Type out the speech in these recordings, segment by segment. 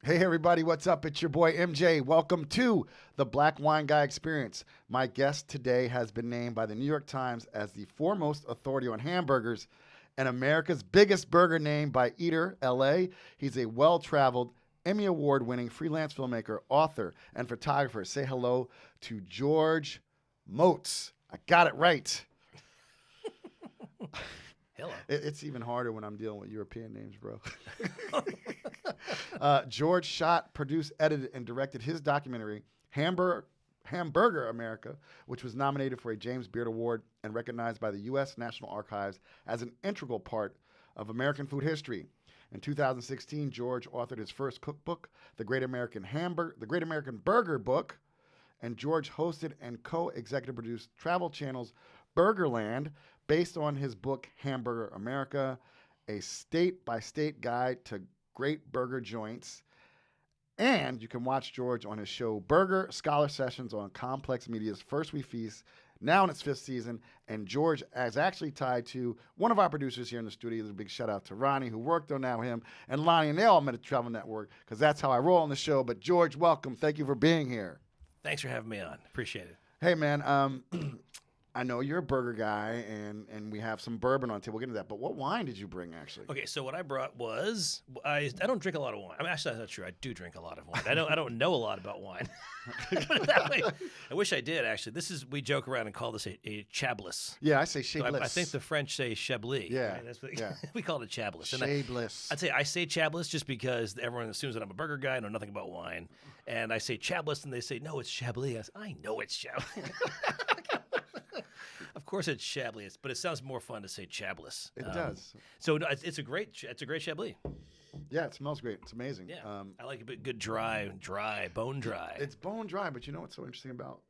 Hey everybody, what's up? It's your boy MJ. Welcome to the Black Wine Guy Experience. My guest today has been named by the New York Times as the foremost authority on hamburgers and America's biggest burger name by Eater LA. He's a well-traveled, Emmy Award-winning freelance filmmaker, author, and photographer. Say hello to George Motz. I got it right. Hello. It's even harder when I'm dealing with European names, bro. George shot, produced, edited, and directed his documentary, Hamburger America, which was nominated for a James Beard Award and recognized by the U.S. National Archives as an integral part of American food history. In 2016, George authored his first cookbook, The Great American Burger Book, and George hosted and co-executive produced Travel Channel's Burgerland, based on his book, Hamburger America, a state-by-state guide to great burger joints. And you can watch George on his show, Burger Scholar Sessions, on Complex Media's First We Feast, now in its 5th season. And George is actually tied to one of our producers here in the studio. There's a big shout out to Ronnie, who worked on Now Him, and Lonnie, and they all met at Travel Network, because that's how I roll on the show. But George, welcome. Thank you for being here. Thanks for having me on. Appreciate it. Hey, man. I know you're a burger guy, and we have some bourbon on the table. We'll get into that. But what wine did you bring, actually? Okay, so what I brought was I don't drink a lot of wine. I mean, actually, that's not true. I do drink a lot of wine. I don't know a lot about wine. That way. I wish I did, actually. We joke around and call this a chablis. Yeah, I say chablis. So I think the French say chablis. Yeah, right? That's what, yeah. We call it a chablis. Chablis. I say chablis just because everyone assumes that I'm a burger guy. I know nothing about wine. And I say chablis, and they say, no, it's chablis. I know it's chablis. Of course it's Chablis, but it sounds more fun to say Chablis. It does. So it's a great Chablis. Yeah, it smells great. It's amazing. Yeah, I like a bit good dry, bone dry. It's bone dry, but you know what's so interesting about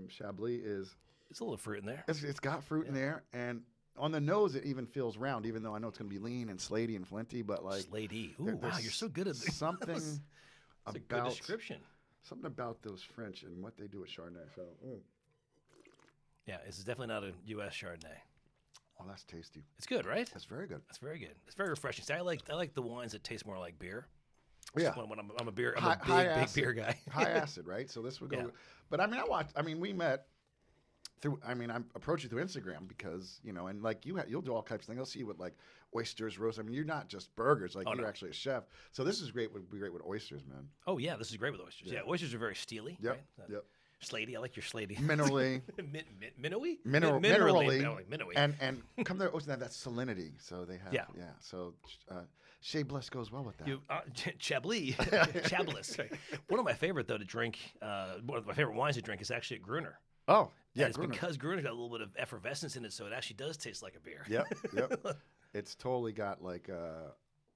Chablis is it's a little fruit in there. It's got fruit in there, and on the nose it even feels round, even though I know it's going to be lean and slaty and flinty, but like slaty. Ooh, wow, you're so good at this. Something That's a good description. Something about those French and what they do with Chardonnay. So. Yeah, this is definitely not a U.S. Chardonnay. Oh, that's tasty. It's good, right? That's very good. That's very good. It's very refreshing. See, I like the wines that taste more like beer. Yeah. When I'm a big beer guy. High acid, right? So this would go. Yeah. But I mean, we met through. I mean, I approached you through Instagram because and like you'll do all types of things. I'll see you with like oysters, roast. I mean, you're not just burgers. Like you're actually a chef. So this is great. Would be great with oysters, man. Oh yeah, this is great with oysters. Yeah, oysters are very steely. Yep. Right? Yep. Slaty, I like your slaty. Minerally. Minnowy? Minerally. And come there, oysters have that salinity. So they have, So Chablis goes well with that. Chablis. Chablis. Right. One of my favorite, though, to drink, one of my favorite wines to drink is actually a Gruner. Oh, yeah. And it's because Gruner's got a little bit of effervescence in it, so it actually does taste like a beer. Yep. It's totally got like,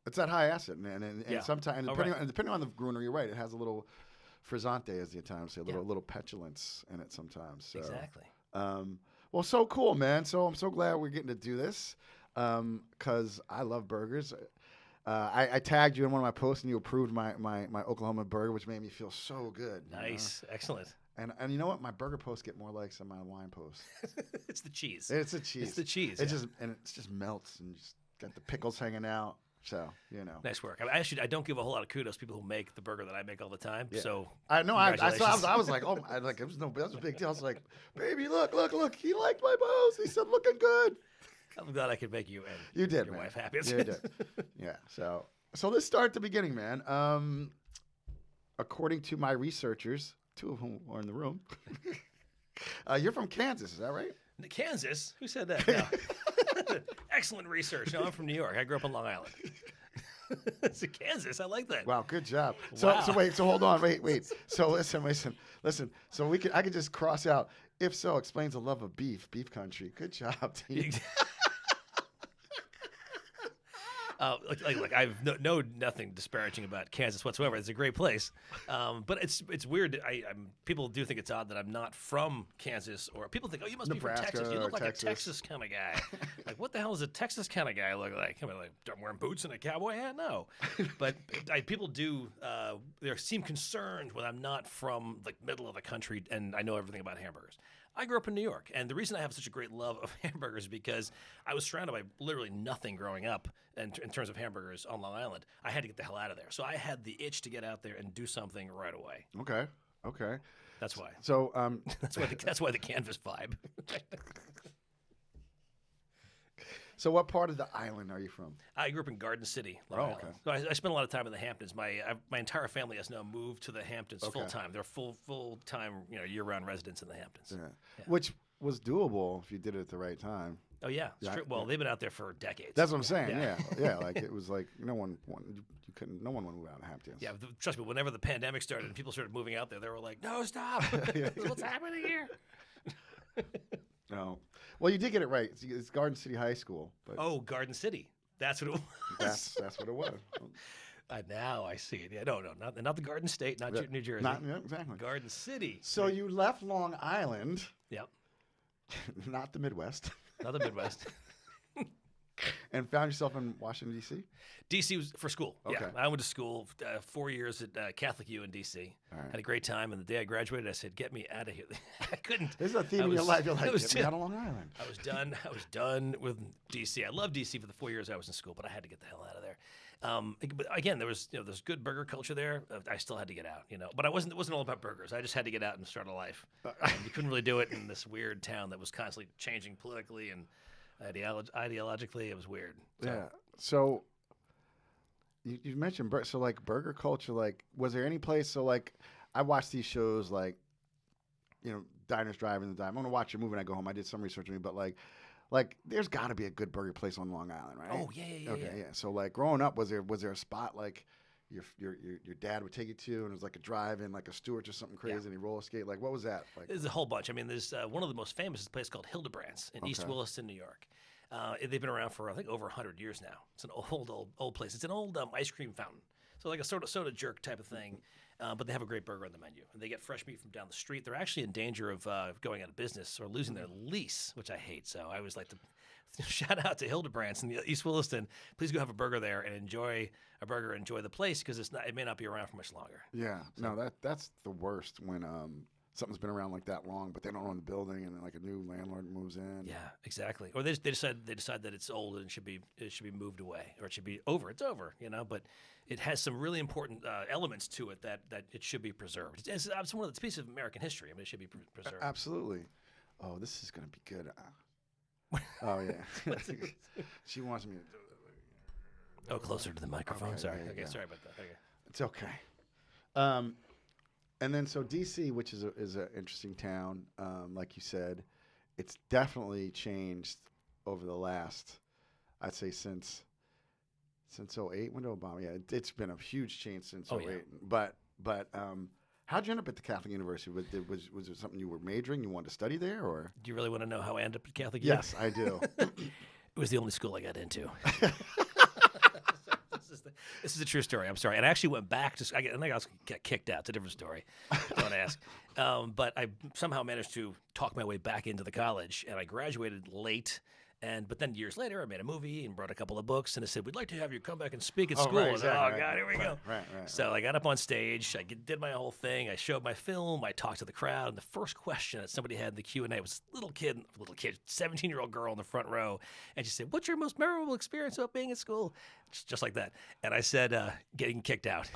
it's that high acid, man. And sometimes, depending on the Gruner, you're right, it has a little frizzante, as the Italians say, a little petulance in it sometimes. So. Exactly. Well, so cool, man. So I'm so glad we're getting to do this because I love burgers. I tagged you in one of my posts, and you approved my Oklahoma burger, which made me feel so good. Nice. Excellent. And you know what? My burger posts get more likes than my wine posts. It's the cheese. It's the cheese. It's the cheese. It just melts and just got the pickles hanging out. So, nice work. I don't give a whole lot of kudos to people who make the burger that I make all the time. Yeah. So I know. I was like, oh, it was a big deal. I was like, baby, look. He liked my post. He said, looking good. I'm glad I could make you and you did, your man. wife happy. You did. Yeah. So let's start at the beginning, man. According to my researchers, 2 of whom are in the room, you're from Kansas. Is that right? Kansas? Who said that? No. Excellent research. No, I'm from New York. I grew up on Long Island. It's Kansas. I like that. Wow, good job. Wow. So wait. So hold on. Wait. So listen. So I could just cross out. If so, explains the love of beef country. Good job, team. Like I've nothing disparaging about Kansas whatsoever. It's a great place, but it's weird. People do think it's odd that I'm not from Kansas, or people think, oh, you must Nebraska, be from Texas. You look like Texas. a Texas kind of guy. Like, what the hell does a Texas kind of guy look like? I mean, like, I'm wearing boots and a cowboy hat? No, but people do. They seem concerned when I'm not from like middle of the country and I know everything about hamburgers. I grew up in New York, and the reason I have such a great love of hamburgers is because I was surrounded by literally nothing growing up in terms of hamburgers on Long Island. I had to get the hell out of there. So I had the itch to get out there and do something right away. Okay. That's why. So That's why the canvas vibe. So what part of the island are you from? I grew up in Garden City, Long Island. Okay. So I spent a lot of time in the Hamptons. My entire family has now moved to the Hamptons full time. They're full time, year-round residents in the Hamptons. Yeah. Which was doable if you did it at the right time. Oh yeah, it's true. Well, they've been out there for decades. That's what I'm saying. Yeah. Like it was like no one would move out of Hamptons. Yeah, trust me. Whenever the pandemic started and people started moving out there, they were like, "No, stop! What's happening here?" No. Well, you did get it right. It's Garden City High School. But Garden City. That's what it was. That's what it was. Now I see it. Yeah, no, not the Garden State, not New Jersey. Exactly. Garden City. So you left Long Island. Yep. Not the Midwest. Not the Midwest. And found yourself in Washington, D.C.? D.C. was for school. Okay. Yeah, I went to school 4 years at Catholic U in D.C. All right. Had a great time, and the day I graduated, I said, "Get me out of here." I couldn't. This is a theme in your life. You're like, get me out of Long Island. I was done. I was done with D.C. I loved D.C. for the 4 years I was in school, but I had to get the hell out of there. But again, there was there's good burger culture there. I still had to get out, But it wasn't all about burgers. I just had to get out and start a life. You couldn't really do it in this weird town that was constantly changing politically and ideologically. It was weird. So. Yeah. So you mentioned burger culture. Like, was there any place? So like, I watch these shows like, Diners, Drive-In, the Dime. I'm gonna watch your movie when I go home. I did some research on you, but like there's got to be a good burger place on Long Island, right? Oh yeah. Okay, yeah. So like growing up, was there a spot like your dad would take you to, and it was like a drive-in, like a Stewart's or something crazy, and he roller skate? Like, what was that like? There's a whole bunch. I mean, there's one of the most famous is a place called Hildebrandt's in East Williston, New York. They've been around for I think over 100 years now. It's an old place. It's an old ice cream fountain, so like a soda jerk type of thing. But they have a great burger on the menu, and they get fresh meat from down the street. They're actually in danger of going out of business or losing their lease, which I hate. So I always like to shout out to Hildebrandt's in East Williston. Please go have a burger there and enjoy a burger. Enjoy the place because it may not be around for much longer. Yeah, so. No, that's the worst when something's been around like that long, but they don't own the building, and then like a new landlord moves in. Yeah, exactly. Or they decide that it's old and it should be moved away, or it should be over. It's over, But it has some really important elements to it that it should be preserved. It's one of the pieces of American history. I mean, it should be preserved. Absolutely. Oh, this is going to be good. Oh yeah. She wants me to do it. Oh, closer to the microphone. Okay, Sorry. yeah, Okay, yeah. sorry about that. Okay. It's okay. And then so DC, which is an interesting town, like you said, it's definitely changed over the last, I'd say since 2008, when did Obama? Yeah, it's been a huge change since 2008. Yeah. But how'd you end up at the Catholic University? Was it something you were majoring? You wanted to study there, or? Do you really want to know how I ended up at Catholic Yes, I do. It was the only school I got into. This is a true story. I'm sorry. And I actually went back to. I think I was got kicked out. It's a different story. Don't ask. But I somehow managed to talk my way back into the college, and I graduated late. But then years later, I made a movie and brought a couple of books, and I said, "We'd like to have you come back and speak at school." Right, And, exactly, God, here we go. Right. So I got up on stage. I did my whole thing. I showed my film. I talked to the crowd. And the first question that somebody had in the Q&A was a little kid, 17-year-old girl in the front row, and she said, "What's your most memorable experience about being at school?" Just like that. And I said, "Getting kicked out."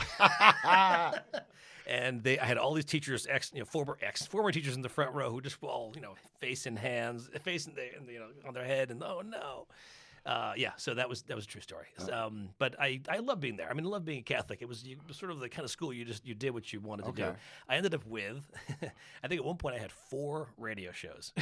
And I had all these teachers, former teachers in the front row who just all, facing on their head, and oh no. So that was a true story. But I love being there. I mean, I love being Catholic. It was sort of the kind of school you did what you wanted to do. I ended up with, I think at one point I had 4 radio shows.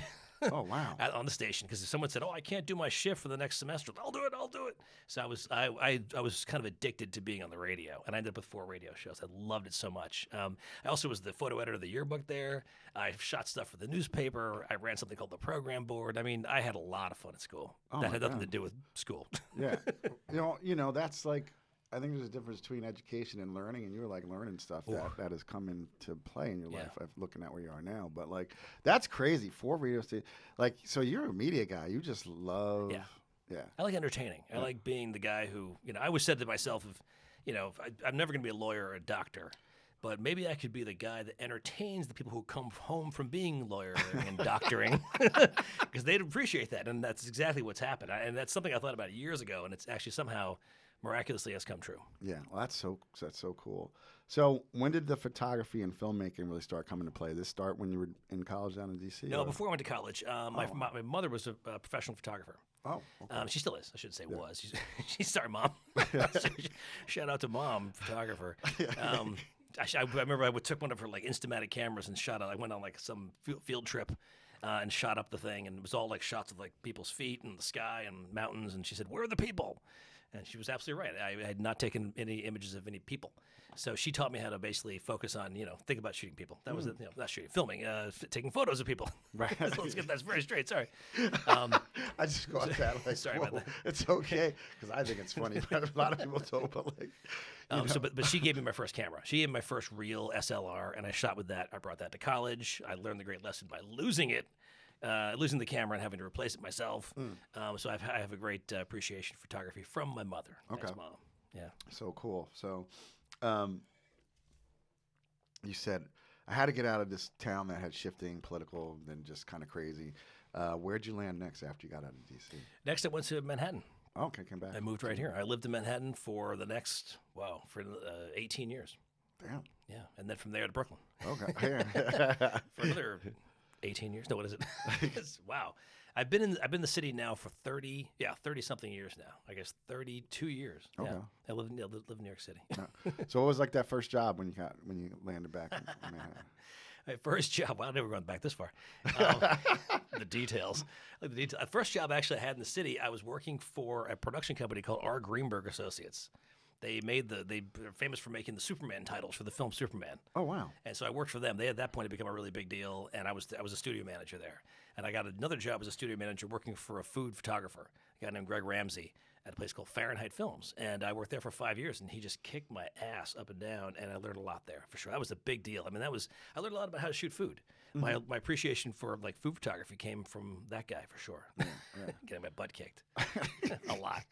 Oh wow! On the station, because if someone said, "Oh, I can't do my shift for the next semester," I'll do it. So I was kind of addicted to being on the radio, and I ended up with 4 radio shows. I loved it so much. I also was the photo editor of the yearbook there. I shot stuff for the newspaper. I ran something called the program board. I mean, I had a lot of fun at school. That had nothing to do with school. Yeah, that's like. I think there's a difference between education and learning, and you're like learning stuff that has come into play in your life. I'm looking at where you are now, but like that's crazy. 4 radio stations, like so you're a media guy. You just love. Yeah. I like entertaining. I like being the guy who I always said to myself, I'm never going to be a lawyer or a doctor, but maybe I could be the guy that entertains the people who come home from being lawyering and doctoring, because they'd appreciate that, and that's exactly what's happened. And that's something I thought about years ago, and it's actually somehow miraculously has come true. Yeah, well, that's so cool. So when did the photography and filmmaking really start coming to play? Did this start when you were in college down in D.C.? No, before I went to college. My mother was a professional photographer. Oh, okay. She still is. I shouldn't say was. She's sorry, Mom. Shout out to Mom, photographer. I remember I took one of her like Instamatic cameras and shot it. I went on like some field trip and shot up the thing, and it was all like shots of like people's feet and the sky and mountains. And she said, "Where are the people?" And she was absolutely right. I had not taken any images of any people. So she taught me how to basically focus on, think about shooting people. That was it, not shooting, filming, taking photos of people. Right. Let's get that very straight. Sorry. I just go off that like, sorry about that. It's okay, because I think it's funny. But a lot of people don't, but like, but she gave me my first camera. She gave me my first real SLR, and I shot with that. I brought that to college. I learned the great lesson by losing it. Losing the camera and having to replace it myself. So I have a great appreciation for photography from my mother. Okay. Thanks, Mom. Yeah. So cool. So you said, I had to get out of this town that had shifting political and just kind of crazy. Where'd you land next after you got out of D.C.? Next, I went to Manhattan. Oh, okay, came back. I moved right here. I lived in Manhattan for the next, 18 years. Damn. Yeah. And then from there to Brooklyn. Okay. For another 18 years. No, what is it? Wow. I've been in the city now for 30 something years now. I guess 32 years. Okay. Yeah. I live in New York City. So what was like that first job when you landed back in Manhattan? My first job. Well, I never gone back this far. The details. The first job actually I had in the city, I was working for a production company called R. Greenberg Associates. They're famous for making the Superman titles for the film Superman. Oh, wow. And so I worked for them. They at that point had become a really big deal, and I was a studio manager there. And I got another job as a studio manager working for a food photographer, a guy named Greg Ramsey, at a place called Fahrenheit Films. And I worked there for 5 years, and he just kicked my ass up and down, and I learned a lot there, for sure. That was a big deal. I mean, I learned a lot about how to shoot food. Mm-hmm. My appreciation for like food photography came from that guy, for sure. Yeah. Getting my butt kicked. A lot.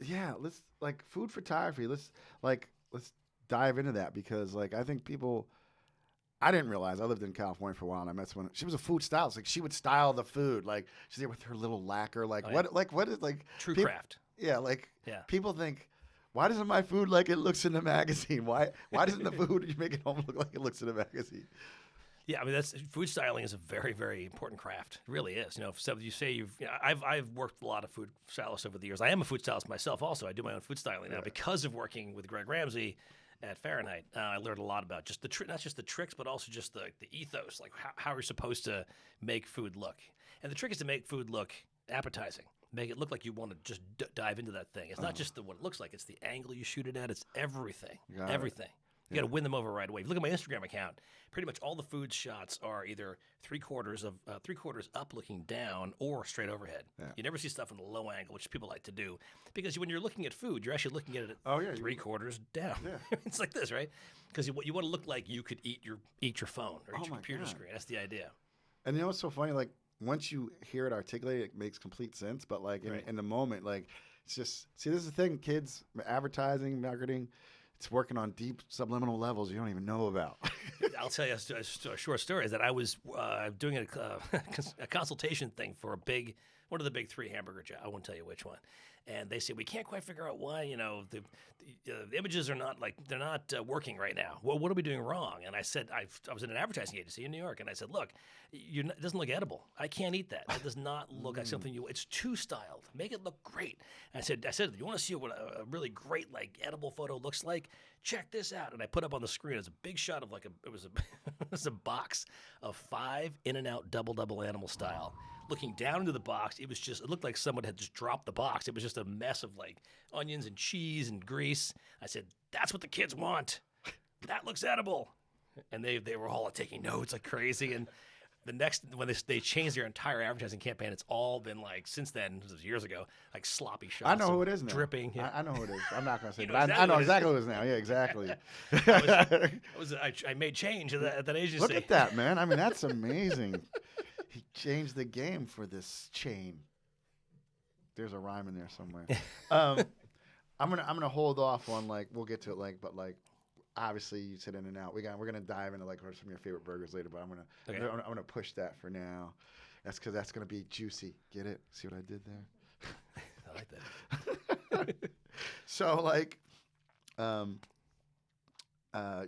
Yeah, let's like food photography. Let's dive into that, because like I think people, I didn't realize, I lived in California for a while, and I met someone. She was a food stylist. Like she would style the food. Like she's there with her little lacquer. Like what is like true craft? Yeah, people think, why doesn't my food like it looks in the magazine? Why doesn't the food you make at home look like it looks in the magazine? Yeah, I mean food styling is a very, very important craft. It really is. So you say I've worked with a lot of food stylists over the years. I am a food stylist myself. Also, I do my own food styling now because of working with Greg Ramsey at Fahrenheit. I learned a lot about just not just the tricks, but also just the ethos, like how you're supposed to make food look. And the trick is to make food look appetizing. Make it look like you want to just dive into that thing. It's not just what it looks like; it's the angle you shoot it at. It's everything. Everything. You got to win them over right away. If you look at my Instagram account, pretty much all the food shots are either three quarters up looking down or straight overhead. Yeah. You never see stuff in the low angle, which people like to do, because when you're looking at food, you're actually looking at it three quarters down. Yeah. It's like this, right? Because you want to look like you could eat your phone or eat your computer screen. That's the idea. And what's so funny? Like once you hear it articulated, it makes complete sense. But like in the moment, like it's just this is the thing, kids, advertising, marketing. It's working on deep subliminal levels you don't even know about. I'll tell you a short story. Is that I was doing a consultation thing for one of the big three hamburger jobs. I won't tell you which one. And they said, we can't quite figure out why, the images are not working right now. Well, what are we doing wrong? And I said, I was in an advertising agency in New York, and I said, look, it doesn't look edible. I can't eat that. It does not look like something it's too styled. Make it look great. And I said, you want to see what a really great edible photo looks like? Check this out. And I put up on the screen as a big shot of it was a box of 5 In-N-Out double animal style. Looking down into the box, it looked like someone had just dropped the box. It was just a mess of onions and cheese and grease. I said, that's what the kids want. That looks edible. And they were all taking notes like crazy. And the next, when they changed their entire advertising campaign, it's all been since then, this was years ago, sloppy shots. I know who it is now. Dripping. Yeah. I know who it is. I'm not going to say, but I know exactly who it is now. Yeah, exactly. I made change at that agency. Look at that, man. I mean, that's amazing. He changed the game for this chain. There's a rhyme in there somewhere. I'm gonna hold off on we'll get to it but obviously you said In and Out. We're gonna dive into like some of your favorite burgers later, but I'm gonna push that for now. That's because that's gonna be juicy. Get it? See what I did there? I like that. So like,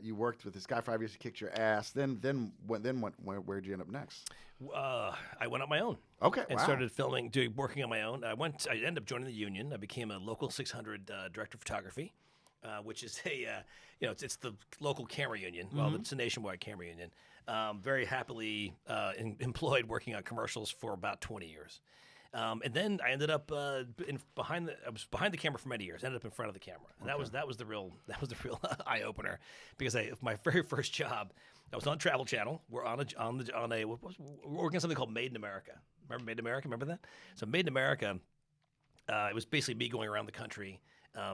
you worked with this guy for 5 years. You kicked your ass. Where'd you end up next? I went on my own. Okay, and wow. started working on my own. I ended up joining the union. I became a local 600 director of photography, which is it's the local camera union. Well, it's a nationwide camera union. Very happily employed working on commercials for about 20 years. And then I ended up I was behind the camera for many years. Ended up in front of the camera, and that was the real eye opener, because my very first job, I was on Travel Channel. We're we're working on something called Made in America. Remember Made in America? Remember that? So Made in America, it was basically me going around the country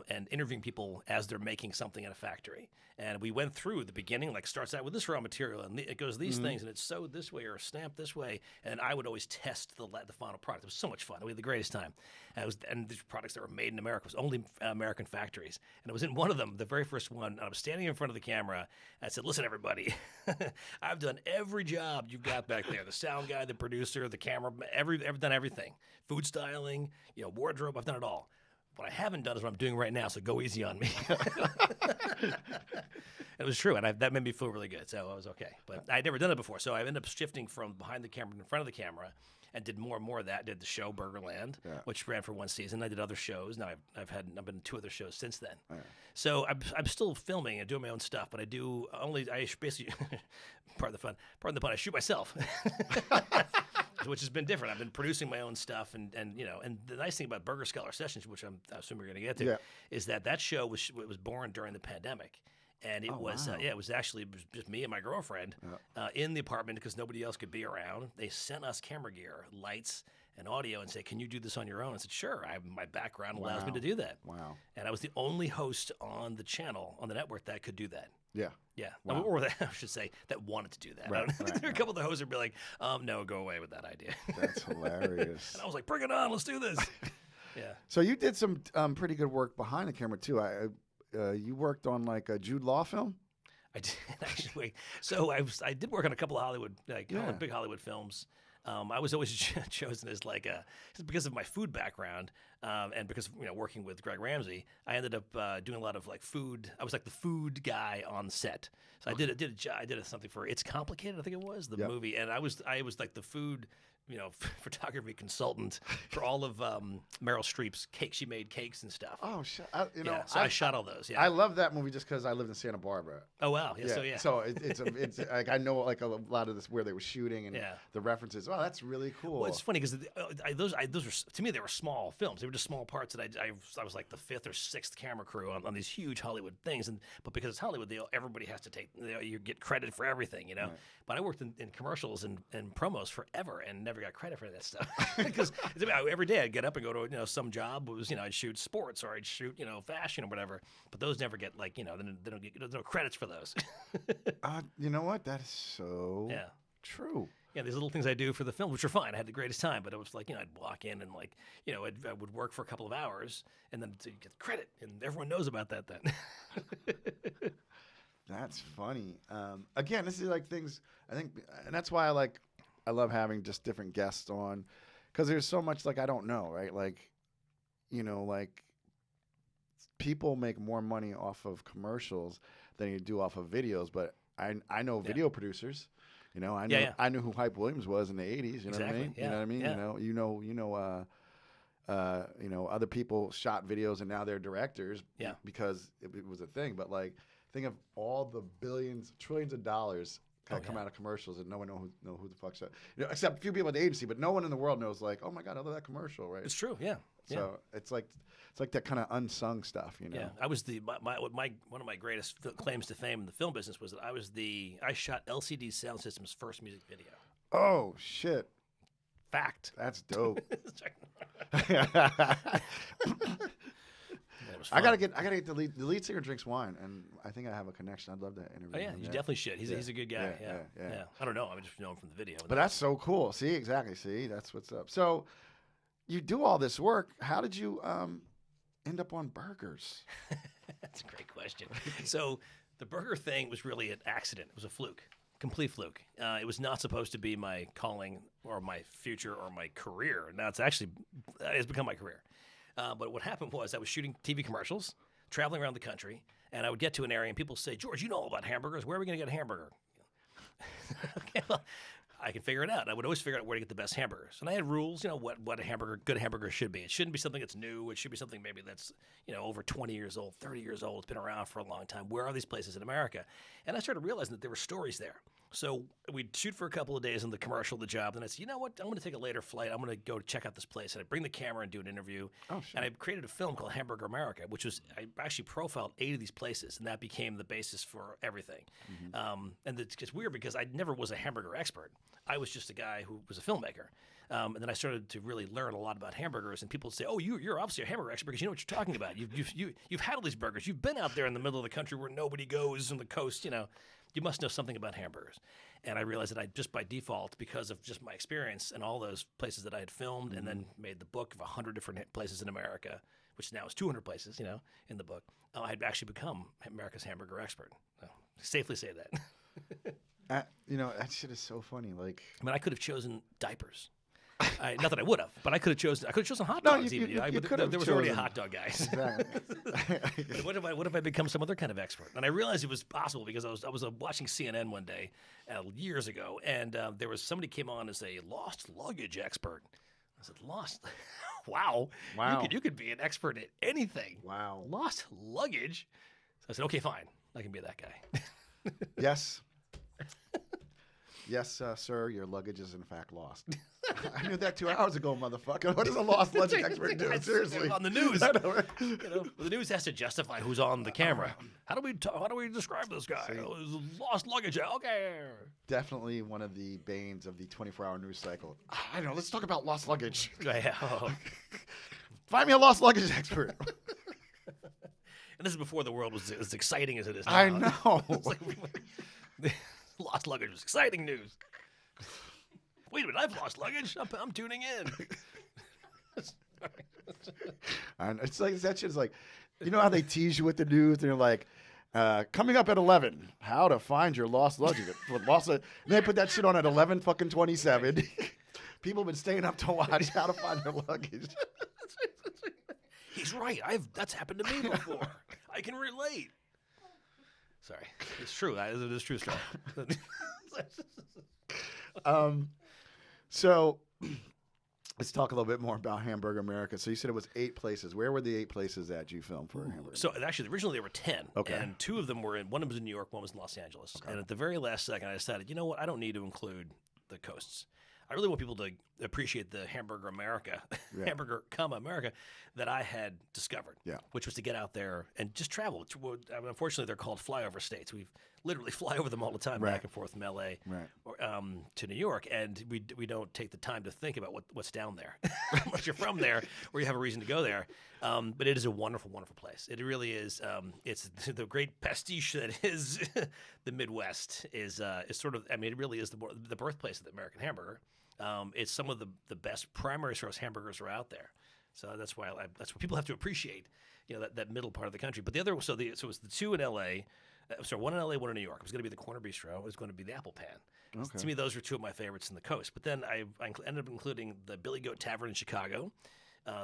and interviewing people as they're making something in a factory. And we went through the beginning, like starts out with this raw material, and it goes these things, and it's sewed this way or stamped this way. And I would always test the final product. It was so much fun. We had the greatest time. And these products that were made in America, it was only American factories. And it was in one of them, the very first one, and I was standing in front of the camera. I said, "Listen, everybody, I've done every job you've got back there. The sound guy, the producer, the camera, I've done everything. Food styling, wardrobe, I've done it all. What I haven't done is what I'm doing right now, so go easy on me." It was true, and that made me feel really good, so I was okay. But I'd never done it before, so I ended up shifting from behind the camera to in front of the camera, and did more and more of that. Did the show Burgerland, which ran for one season. I did other shows. Now I've been in 2 other shows since then. Oh, yeah. So I'm still filming and doing my own stuff, but I basically pardon the pun, I shoot myself. Which has been different. I've been producing my own stuff, and the nice thing about Burger Scholar Sessions, which I assume we're going to get to, is that show was born during the pandemic, and it was actually just me and my girlfriend in the apartment because nobody else could be around. They sent us camera gear, lights, and audio, and said, "Can you do this on your own?" I said, "Sure. My background allows me to do that." Wow! And I was the only host on the channel on the network that could do that. Yeah. Yeah. Wow. Or that, I should say, that wanted to do that. Right, there are a couple of the hosts would be like, "No, go away with that idea." That's hilarious. And I was like, "Bring it on. Let's do this." Yeah. So you did some pretty good work behind the camera, too. You worked on like a Jude Law film? I did, actually. So I did work on a couple of Hollywood, big Hollywood films. I was always chosen as because of my food background, and because working with Greg Ramsey, I ended up doing a lot of food. I was like the food guy on set. So I did something for It's Complicated, I think it was the movie, and I was like the food photography consultant for all of Meryl Streep's cakes. She made cakes and stuff. Oh, shit. So I shot all those. Yeah, I love that movie just because I lived in Santa Barbara. Oh wow, So it's like I know like a lot of this where they were shooting and the references. Oh, that's really cool. Well, it's funny because those were, to me, they were small films. They were just small parts that I was like the 5th or 6th camera crew on these huge Hollywood things. But because it's Hollywood, everybody has to you get credit for everything, Right. But I worked in commercials and promos forever and never got credit for that stuff because every day I'd get up and go to some job. It was I'd shoot sports or I'd shoot fashion or whatever. But those never get they don't get there's no credits for those. You know what? That is so true. Yeah, these little things I do for the film, which are fine. I had the greatest time, but it was like I'd walk in and I would work for a couple of hours and then to get credit, and everyone knows about that then. That's funny. Again, this is like things I think, and that's why I love having just different guests on, because there's so much I don't know, right? People make more money off of commercials than you do off of videos, but I know video producers. I knew who Hype Williams was in the 80s. You know what I mean? Yeah. You know what I mean? Yeah. Other people shot videos and now they're directors because it was a thing. But think of all the trillions of dollars that come out of commercials and no one know who the fuck's that. Except a few people at the agency, but no one in the world knows oh my God, I love that commercial, right? It's true, yeah. So it's like that kind of unsung stuff, Yeah, I was one of my greatest claims to fame in the film business was that I shot LCD Sound System's first music video. Oh shit! Fact. That's dope. I gotta get the lead singer drinks wine, and I think I have a connection. I'd love to interview him. Oh yeah, you definitely should. He's a good guy. Yeah. I don't know. I just know him from the video. But that's so cool. See, exactly. See, that's what's up. So you do all this work. How did you end up on burgers? That's a great question. So The burger thing was really an accident. It was a fluke, complete fluke. It was not supposed to be my calling or my future or my career. Now it's become my career. But what happened was I was shooting TV commercials, traveling around the country, and I would get to an area and people say, George, you know all about hamburgers. Where are we going to get a hamburger? Okay, well, I can figure it out. I would always figure out where to get the best hamburgers. And I had rules, what a good hamburger should be. It shouldn't be something that's new. It should be something maybe that's, over 20 years old, 30 years old. It's been around for a long time. Where are these places in America? And I started realizing that there were stories there. So we'd shoot for a couple of days in the commercial, the job. And I'd say, you know what? I'm going to take a later flight. I'm going to go check out this place. And I'd bring the camera and do an interview. Oh, sure. And I created a film called Hamburger America, which was, I actually profiled 8 of these places. And that became the basis for everything. Mm-hmm. And it's weird because I never was a hamburger expert. I was just a guy who was a filmmaker. And then I started to really learn a lot about hamburgers. And people would say, oh, you're obviously a hamburger expert because you know what you're talking about. You've had all these burgers. You've been out there in the middle of the country where nobody goes on the coast, You must know something about hamburgers. And I realized that I just by default, because of just my experience and all those places that I had filmed and then made the book of 100 different places in America, which now is 200 places, in the book, I had actually become America's hamburger expert. So, safely say that. That shit is so funny. Like, I mean, I could have chosen diapers. Not that I would have, but I could have chosen hot dogs. You could have there was already a hot dog guy. Exactly. What if I become some other kind of expert? And I realized it was possible because I was watching CNN one day years ago, and there was somebody came on as a lost luggage expert. I said, lost? Wow. You could be an expert at anything. Wow. Lost luggage? So I said, okay, fine. I can be that guy. Yes. Yes, sir, your luggage is in fact lost. I knew that 2 hours ago, motherfucker. What does a lost luggage expert do? Seriously. On the news. The news has to justify who's on the camera. How do we describe this guy? Lost luggage. Okay. Definitely one of the banes of the 24-hour news cycle. I don't know. Let's talk about lost luggage. Yeah. Find me a lost luggage expert. And this is before the world was as exciting as it is now. I know. Lost luggage was exciting news. Wait a minute, I've lost luggage. I'm tuning in. And it's like that shit is like, you know how they tease you with the news and they're like, coming up at 11, how to find your lost luggage. And they put that shit on at 11:27. People have been staying up to watch how to find their luggage. He's right. That's happened to me before. I can relate. Sorry, it's true. It is true stuff. So let's talk a little bit more about Hamburger America. So you said it was 8 places. Where were the 8 places that you filmed for Hamburger? So actually, originally there were 10. Okay. And 2 of them were one was in New York, one was in Los Angeles. Okay. And at the very last second, I decided, you know what? I don't need to include the coasts. I really want people to appreciate the Hamburger America, Hamburger, America, that I had discovered, which was to get out there and just travel. Unfortunately, they're called flyover states. We literally fly over them all the time, back and forth from L.A. To New York, and we don't take the time to think about what's down there. Unless you're from there or you have a reason to go there. But it is a wonderful, wonderful place. It really is. It's the great pastiche that is the Midwest is sort of, it really is the birthplace of the American hamburger. It's some of the best primary source hamburgers are out there. So that's why people have to appreciate, that middle part of the country. But the other, so it was the 2 in L.A., one in L.A., one in New York. It was going to be the Corner Bistro. It was going to be the Apple Pan. Okay. To me, those were 2 of my favorites in the coast. But then I ended up including the Billy Goat Tavern in Chicago,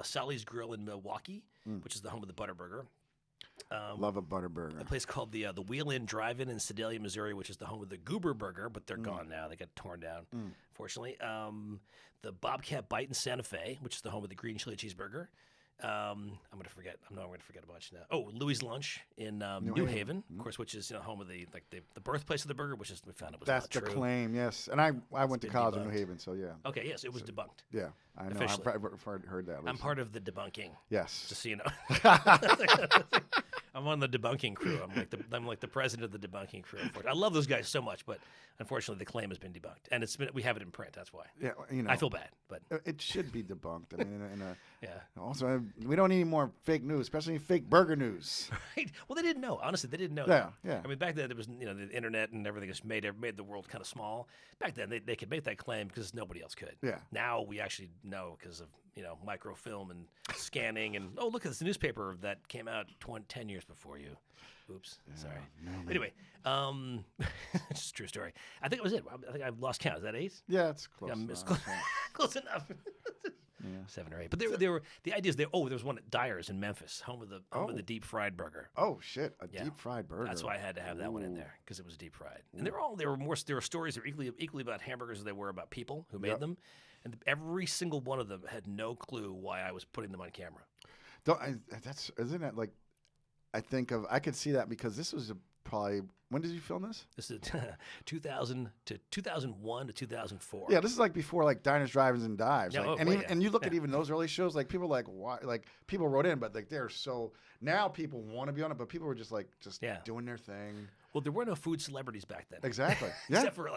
Sally's Grill in Milwaukee, which is the home of the Butterburger. Love a Butterburger. A place called the Wheel Inn Drive-In in Sedalia, Missouri, which is the home of the Goober Burger, but they're gone now. They got torn down, fortunately. The Bobcat Bite in Santa Fe, which is the home of the Green Chili Cheeseburger. I'm going to forget. I know I'm going to forget a bunch now. Oh, Louis Lunch in New Haven, of course, which is home of the birthplace of the burger, which is we found it was that's not true. That's the claim, yes. And I went to college in New Haven, so yeah. Okay, yes, it was debunked. Yeah, I know. I've heard that. I'm part of the debunking. Yes, just so you know. I'm on the debunking crew. I'm like the president of the debunking crew. I love those guys so much, but unfortunately, the claim has been debunked, and we have it in print. That's why. Yeah, I feel bad, but it should be debunked. I mean, Also, we don't need any more fake news, especially fake burger news. Right. Well, they didn't know. Honestly, they didn't know. Yeah. I mean, back then it was the internet and everything just made the world kind of small. Back then they could make that claim because nobody else could. Yeah. Now we actually know because of microfilm and scanning and look at this newspaper that came out 10 years before you. Oops, sorry. No, man. Anyway, it's just a true story. I think it was it. I think I've lost count. Is that 8? Yeah, it's close. Close enough. Yeah. 7 or 8. But there were the ideas there. Oh, there was one at Dyer's in Memphis, home of the deep fried burger. Oh shit, deep fried burger. That's why I had to have that one in there because it was deep fried. And there were stories that were equally about hamburgers as they were about people who made them, and every single one of them had no clue why I was putting them on camera. Isn't that like? I could see that because this was probably, when did you film this? This is 2000 to 2001 to 2004. Yeah, this is like before like Diners, Drive-ins, and Dives. Yeah, Like, and you look at even those early shows, like people like why, like people wrote in, but like they're so now people want to be on it, but people were just doing their thing. Well, there were no food celebrities back then. Exactly. Yeah. Except for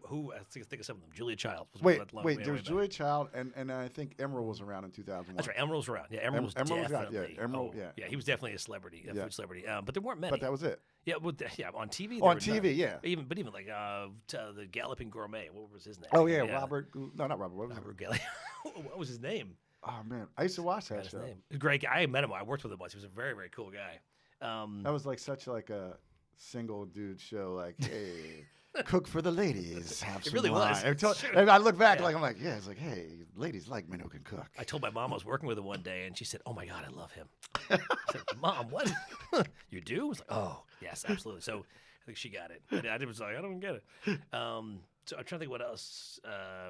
who? I think of some of them. Julia Child was there was Julia Child, and I think Emerald was around in 2001. That's right. Emerald was around. Yeah, Emerald was definitely. Emerald. Yeah, he was definitely a celebrity, food celebrity. But there weren't many. But that was it. Yeah, on TV. On TV, yeah. Even like the Galloping Gourmet. What was his name? Oh yeah, Robert. No, not Robert. What was Robert Galley. What was his name? Oh man, I used to watch that show. Great guy. I met him. I worked with him once. He was a very, very cool guy. That was like such like a single dude show. Like, hey, cook for the ladies. Have some really wine. was. I look back like I'm like, yeah. It's like, hey, ladies like men who can cook. I told my mom I was working with him one day, and she said, "Oh my God, I love him." I said, "Mom, what? You do?" I was like, "Oh, yes, absolutely." So I think she got it. I was like, "I don't get it." So I'm trying to think what else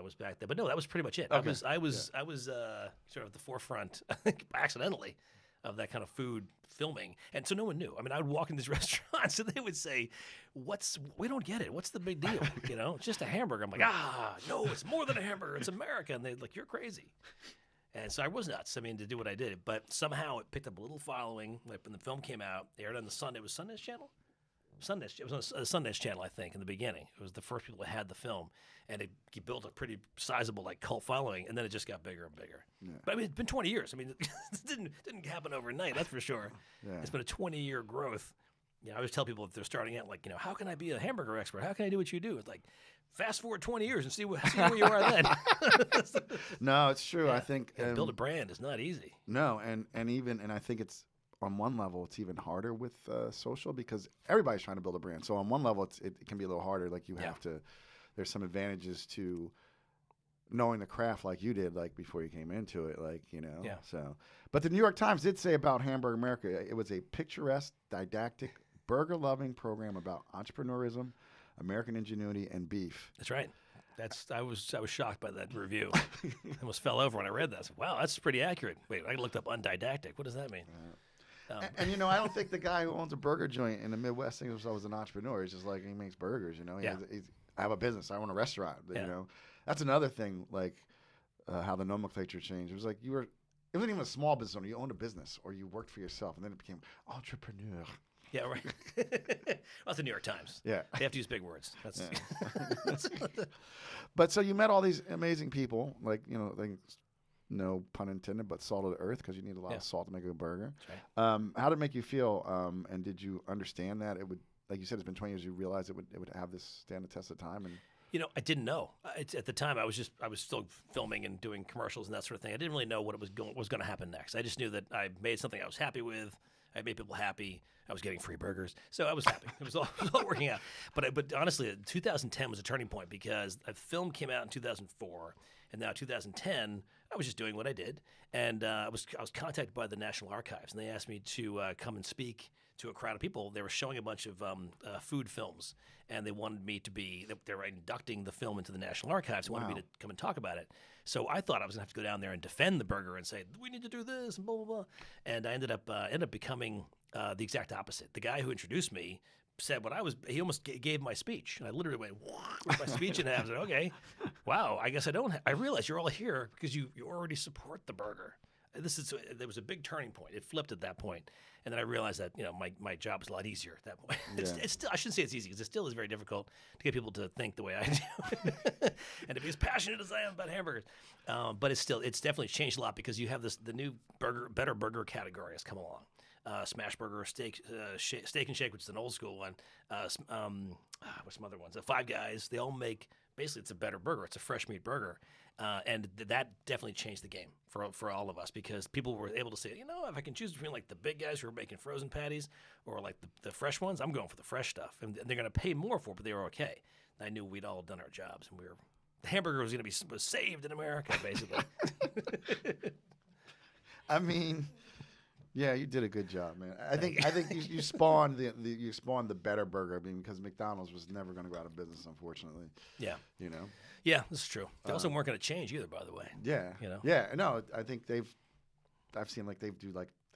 was back there, but no, that was pretty much it. Okay. I was sort of at the forefront, I think, accidentally, of that kind of food filming, and so no one knew. I mean, I would walk in these restaurants, and they would say, we don't get it. What's the big deal? It's just a hamburger." I'm like, no, it's more than a hamburger. It's America. And they're like, "You're crazy." And so I was nuts. I mean, to do what I did, but somehow it picked up a little following. Like when the film came out, aired on the Sunday. It was Sundance Channel. It was on the Sundance Channel, I think, in the beginning. It was the first people that had the film, and it built a pretty sizable cult following, and then it just got bigger and bigger. Yeah. But I mean, it's been 20 years. I mean, it didn't happen overnight, that's for sure. Yeah. It's been a 20-year growth. I always tell people if they're starting out, like, how can I be a hamburger expert? How can I do what you do? It's like, fast forward 20 years and see where you are then. No, it's true. Yeah. I think build a brand is not easy. No, and I think it's. On one level, it's even harder with social because everybody's trying to build a brand. So on one level, it can be a little harder. Like you have to. There's some advantages to knowing the craft like you did, like before you came into it, like Yeah. So, but the New York Times did say about Hamburger America, it was a picturesque, didactic, burger-loving program about entrepreneurism, American ingenuity, and beef. That's right. I was shocked by that review. I almost fell over when I read that. I said, wow, that's pretty accurate. Wait, I looked up undidactic. What does that mean? And I don't think the guy who owns a burger joint in the Midwest thinks himself as an entrepreneur. He's just like, he makes burgers, I have a business. I own a restaurant. But, that's another thing, like how the nomenclature changed. It was like it wasn't even a small business owner. You owned a business or you worked for yourself, and then it became entrepreneur. Yeah, right. Well, that's the New York Times. Yeah. They have to use big words. But so you met all these amazing people, like, no pun intended, but salt of the earth, because you need a lot of salt to make a good burger. Right. How did it make you feel? And did you understand that it would, like you said, it's been 20 years. You realized it would have this stand the test of time. And I didn't know. At the time, I was still filming and doing commercials and that sort of thing. I didn't really know what was going to happen next. I just knew that I made something I was happy with. I made people happy. I was getting free burgers, so I was happy. It was all working out. But honestly, 2010 was a turning point because a film came out in 2004, and now 2010. I was just doing what I did, and I was contacted by the National Archives, and they asked me to come and speak to a crowd of people. They were showing a bunch of food films, and they wanted me to be. They were inducting the film into the National Archives. They wanted me to come and talk about it. So I thought I was gonna have to go down there and defend the burger and say we need to do this and blah blah blah. And I ended up becoming the exact opposite. The guy who introduced me said what I was. He almost gave my speech, and I literally went with my speech, and I was like, okay, wow. I guess I don't. I realize you're all here because you already support the burger. There was a big turning point. It flipped at that point, and then I realized that my job was a lot easier at that point. Yeah. It's still, I shouldn't say it's easy because it still is very difficult to get people to think the way I do, and to be as passionate as I am about hamburgers. But it's definitely changed a lot because you have the new better burger category has come along. Smash Burger, Steak and Shake, which is an old school one. What's some other ones? Five Guys. They all make basically it's a better burger. It's a fresh meat burger, and that definitely changed the game for all of us because people were able to say, if I can choose between like the big guys who are making frozen patties or like the fresh ones, I'm going for the fresh stuff, and they're going to pay more for it, but they were okay. I knew we'd all done our jobs, and the hamburger was going to be saved in America, basically. I mean, yeah, you did a good job, man. I think you spawned you spawned the better burger, because McDonald's was never going to go out of business, unfortunately. Yeah. Yeah, this is true. They also weren't going to change either, by the way. Yeah. Yeah. No, I think I've seen like they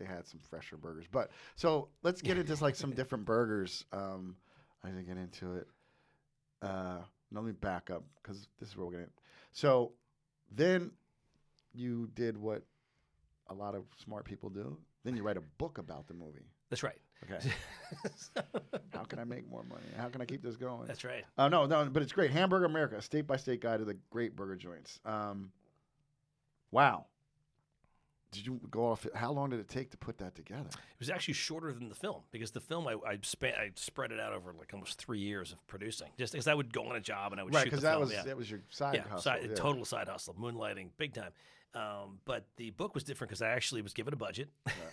had some fresher burgers, but so let's get into like some different burgers. I didn't get into it. Let me back up because this is where we're going to. So then you did what a lot of smart people do. Then you write a book about the movie. That's right. Okay. How can I make more money? How can I keep this going? That's right. No, but it's great. Hamburger America, a state-by-state guide to the great burger joints. Wow. Did you go off? How long did it take to put that together? It was actually shorter than the film because the film I spread it out over like almost 3 years of producing. Just because I would go on a job and I would shoot the film. Right, because that was your side hustle. Total side hustle, moonlighting, big time. But the book was different because I actually was given a budget,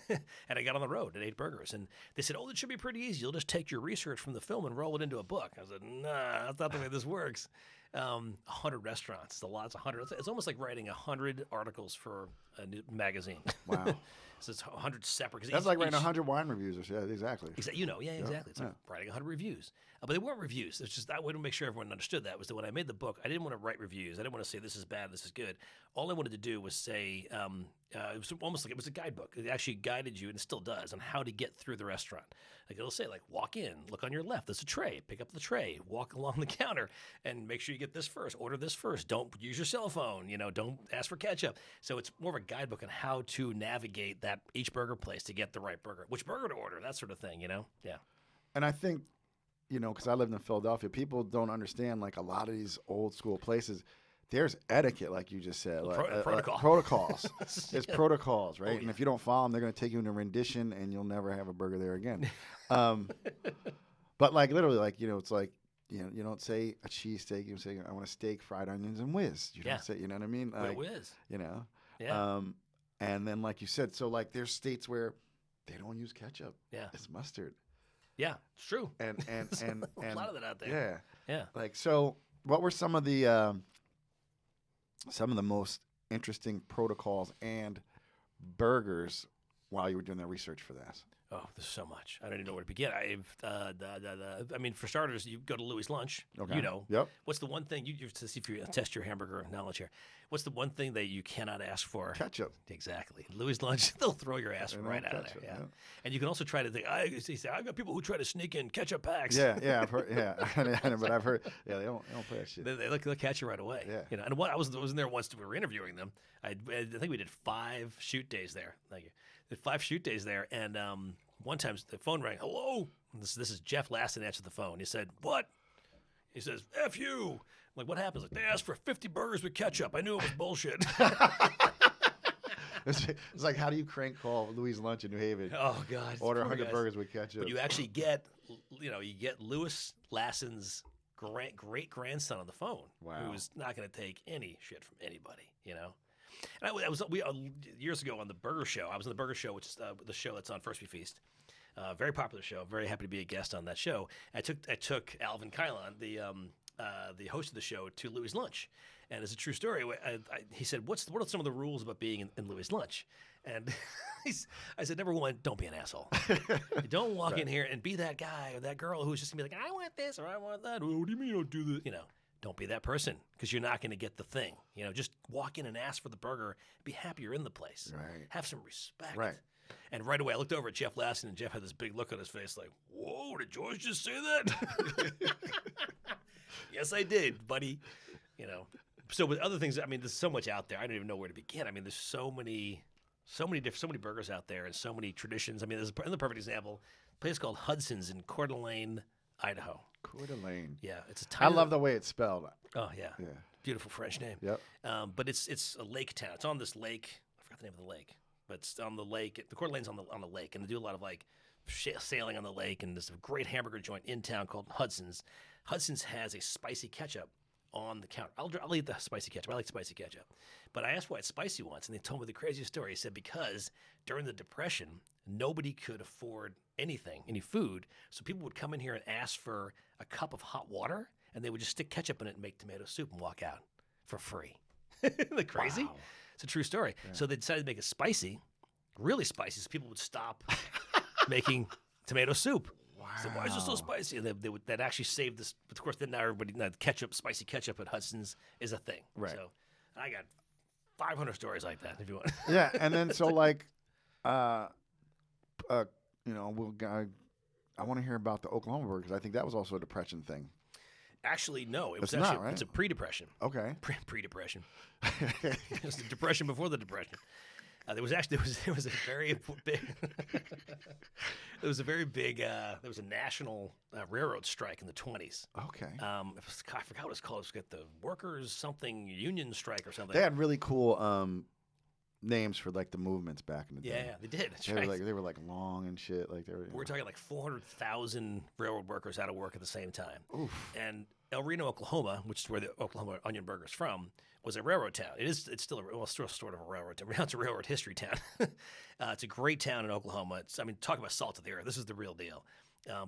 and I got on the road at 8 Burgers, and they said, "Oh, it should be pretty easy. You'll just take your research from the film and roll it into a book." I said, "Nah, that's not the way this works." 100 restaurants. It's a lot. It's 100. It's almost like writing 100 articles for a new magazine. Wow. So it's 100 separate. That's like writing 100 wine reviews. Yeah, exactly. Exactly. It's like writing 100 reviews. But they weren't reviews. It's just I wanted to make sure everyone understood that was that when I made the book, I didn't want to write reviews. I didn't want to say this is bad, this is good. All I wanted to do was say it was almost like it was a guidebook. It actually guided you, and it still does, on how to get through the restaurant. Like it'll say, like, walk in, look on your left, there's a tray, pick up the tray, walk along the counter, and make sure you get this first. Order this first. Don't use your cell phone. Don't ask for ketchup. So it's more of a guidebook on how to navigate each burger place to get the right burger, which burger to order, that sort of thing. Yeah. And I think, because I lived in Philadelphia, people don't understand like a lot of these old school places. There's etiquette, like you just said, protocols. There's protocols, right? Oh, yeah. And if you don't follow them, they're going to take you into rendition, and you'll never have a burger there again. But like literally, like it's like you don't say a cheesesteak. You say I want a steak, fried onions, and whiz. You don't say, you know what I mean? Like, whiz. Yeah. And then like you said, so like there's states where they don't use ketchup. Yeah. It's mustard. Yeah, it's true. And a lot of that out there. Yeah. Like so, what were some of the most interesting protocols and burgers while you were doing the research for this? Oh, there's so much. I don't even know where to begin. I mean, for starters, you go to Louis' Lunch. Okay. Yep. What's the one thing to see if you test your hamburger knowledge here? What's the one thing that you cannot ask for? Ketchup. Exactly. Louis' Lunch, they'll throw your ass right out of there. Yeah. And you can also try to think. I've got people who try to sneak in ketchup packs. Yeah, I've heard. Yeah, but I've heard. Yeah, they don't play that shit. They'll catch you right away. Yeah. And I was in there once. We were interviewing them. I think we did 5 shoot days there. Thank you. Did 5 shoot days there, and one time the phone rang. Hello. This is Jeff Lasson answered the phone. He said, "What?" He says, "F you." I'm like, what happens? Like, they asked for 50 burgers with ketchup. I knew it was bullshit. It's like, how do you crank call Louis' Lunch in New Haven? Oh God! Order 100 burgers with ketchup. But you actually get, you get Louis Lasson's great grandson on the phone. Wow. Who's not going to take any shit from anybody. And we years ago on the Burger Show. I was on the Burger Show, which is the show that's on First We Feast. Very popular show. Very happy to be a guest on that show. I took Alvin Kylon, the host of the show, to Louis' Lunch, and it's a true story. He said, "What are some of the rules about being in Louis' Lunch?" And I said, "Number one, don't be an asshole. You don't walk in here and be that guy or that girl who's just gonna be like, I want this or I want that. What do you mean you don't do this? Don't be that person because you're not going to get the thing. Just walk in and ask for the burger. Be happy you're in the place. Right. Have some respect. Right. And right away, I looked over at Jeff Lasson, and Jeff had this big look on his face like, whoa, did George just say that? Yes, I did, buddy. So with other things, I mean, there's so much out there. I don't even know where to begin. I mean, there's so many burgers out there and so many traditions. I mean, there's the perfect example, a place called Hudson's in Coeur d'Alene, Idaho. Coeur d'Alene. Yeah, it's a tiny. I love the way it's spelled. Oh yeah. Beautiful French name. Yep. But it's a lake town. It's on this lake. I forgot the name of the lake. but it's on the lake. The Coeur d'Alene's on the lake, and they do a lot of like sailing on the lake. And there's a great hamburger joint in town called Hudson's. Hudson's has a spicy ketchup on the counter. I'll eat the spicy ketchup. I like spicy ketchup. But I asked why it's spicy once, and they told me the craziest story. He said because during the Depression, nobody could afford anything, any food, so people would come in here and ask for a cup of hot water, and they would just stick ketchup in it and make tomato soup and walk out for free. Isn't that crazy? Wow. It's a true story. Yeah. So they decided to make it spicy, really spicy, so people would stop making tomato soup. Wow. So why is it so spicy? And that actually saved this. But of course, then now everybody, spicy ketchup at Hudson's is a thing. Right. So I got 500 stories like that if you want. Yeah, and then so like, you know, I want to hear about the Oklahoma burger because I think that was also a Depression thing. Actually, no. It was it's actually not, right? It's a pre-Depression. Okay. Pre-Depression. It was the Depression before the Depression. There was a very big there was a national railroad strike in the 1920s. Okay. I forgot what it's called. It was the workers something union strike or something. They had really cool names for like the movements back in the day. Yeah, they did. That's they right. were like long and shit. Like We're talking like 400,000 railroad workers out of work at the same time. Oof. And El Reno, Oklahoma, which is where the Oklahoma onion burger is from, was a railroad town. It's still sort of a railroad town. It's a railroad history town. It's a great town in Oklahoma. Talk about salt of the earth. This is the real deal.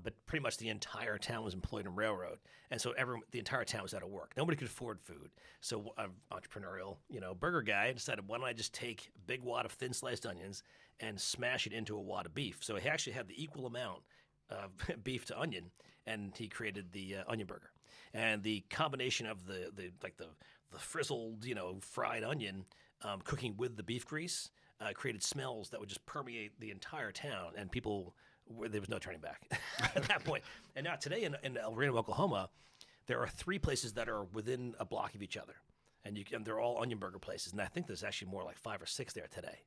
But pretty much the entire town was employed in railroad, and so the entire town was out of work. Nobody could afford food. So an entrepreneurial, burger guy decided, why don't I just take a big wad of thin sliced onions and smash it into a wad of beef? So he actually had the equal amount of beef to onion, and he created the onion burger. And the combination of the frizzled, fried onion cooking with the beef grease created smells that would just permeate the entire town, and there was no turning back at that point. And now today in El Reno, Oklahoma, there are 3 places that are within a block of each other, and they're all onion burger places. And I think there's actually more like 5 or 6 there today.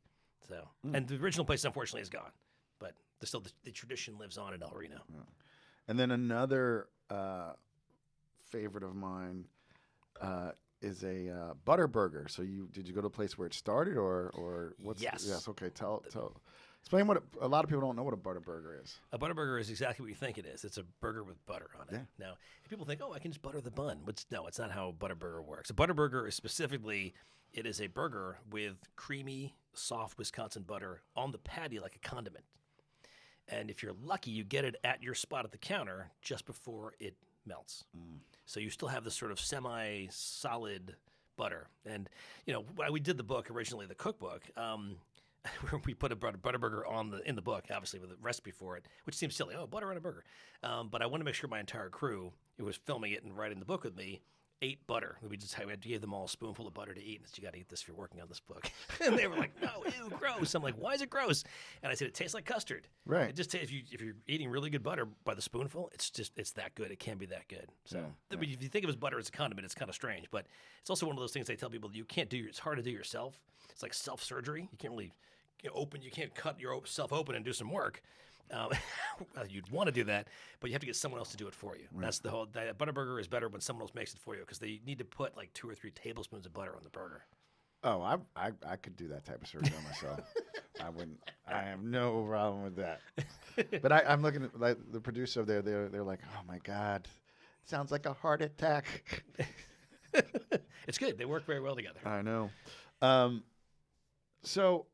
So, and the original place unfortunately is gone, but still the tradition lives on in El Reno. Yeah. And then another favorite of mine is a butter burger. So did you go to a place where it started, or what's? Yes. Yes. Okay. Tell. Explain what a lot of people don't know what a butter burger is. A butter burger is exactly what you think it is. It's a burger with butter on it. Yeah. Now, if people think, I can just butter the bun. No, it's not how a butter burger works. A butter burger is it is a burger with creamy, soft Wisconsin butter on the patty like a condiment. And if you're lucky, you get it at your spot at the counter just before it melts. So you still have this sort of semi-solid butter. And, we did the book originally, the cookbook, we put a butter burger in the book, obviously with a recipe for it, which seems silly. Oh, butter on a burger. But I wanted to make sure my entire crew, who was filming it and writing the book with me, ate butter. We gave them all a spoonful of butter to eat. And said, you got to eat this if you're working on this book. And they were like, no, ew, gross. I'm like, why is it gross? And I said, it tastes like custard. Right. It just if you're eating really good butter by the spoonful, it's that good. It can be that good. So if you think of it as butter as a condiment, it's kind of strange. But it's also one of those things they tell people you can't do. It's hard to do yourself. It's like self-surgery. You can't really you can't cut yourself open and do some work. You'd want to do that, but you have to get someone else to do it for you. Right. That's the whole. That butter burger is better when someone else makes it for you because they need to put like 2 or 3 tablespoons of butter on the burger. Oh, I could do that type of surgery on myself. I wouldn't. I have no problem with that. But I'm looking at like the producer of there. They're like, oh my god, sounds like a heart attack. It's good. They work very well together. I know. So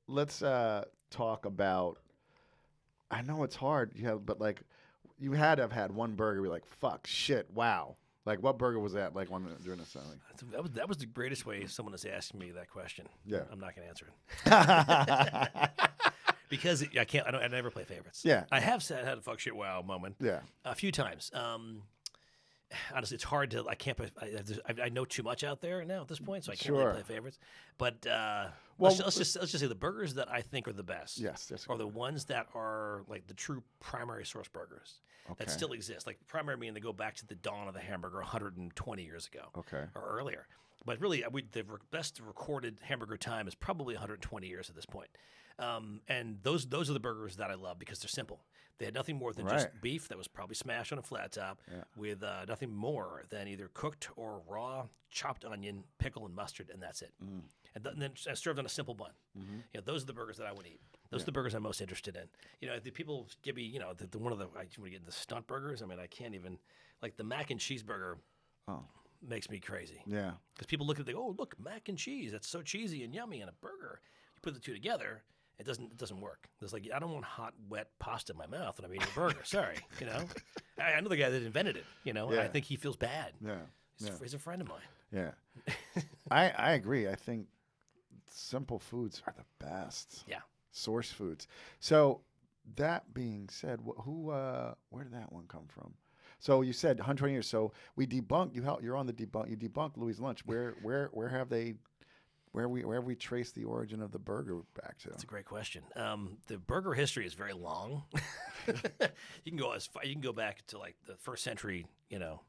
let's talk about. I know it's hard, but like you had to have had one burger. You're like, fuck, shit, wow. Like, what burger was that? Like during the selling. That was the greatest way someone has asked me that question. Yeah, I'm not going to answer it because I can't. I never play favorites. Yeah, I have had a fuck shit wow moment. Yeah, a few times. Honestly, it's hard to. I can't. I know too much out there now at this point, so I can't really play favorites. But let's just say the burgers that I think are the best. Yes, are the ones that are like the true primary source burgers that still exist. Like primary meaning they go back to the dawn of the hamburger 120 years ago, or earlier. But really, the best recorded hamburger time is probably 120 years at this point. And those are the burgers that I love because they're simple. They had nothing more than just beef that was probably smashed on a flat top with nothing more than either cooked or raw chopped onion, pickle, and mustard, and that's it. and then served on a simple bun. You know, those are the burgers that I would eat. Those are the burgers I'm most interested in. You know, the people give me, you know, the one of the I want to get the stunt burgers. I mean, I can't even like the mac and cheese burger. Oh. Makes me crazy. Yeah. Because people look at it, they go, oh, look, mac and cheese. That's so cheesy and yummy in a burger. You put the two together, it doesn't work. It's like I don't want hot, wet pasta in my mouth when I'm eating a burger. Sorry, you know. I know the guy that invented it. You know, and I think he feels bad. Yeah. He's a friend of mine. Yeah. I agree. I think simple foods are the best. Yeah. Source foods. So that being said, where did that one come from? So you said 120 years. So we debunked. You're on the debunk. You debunked Louis' Lunch. Where have we traced the origin of the burger back to? That's a great question. The burger history is very long. You can go back to like the first century. You know,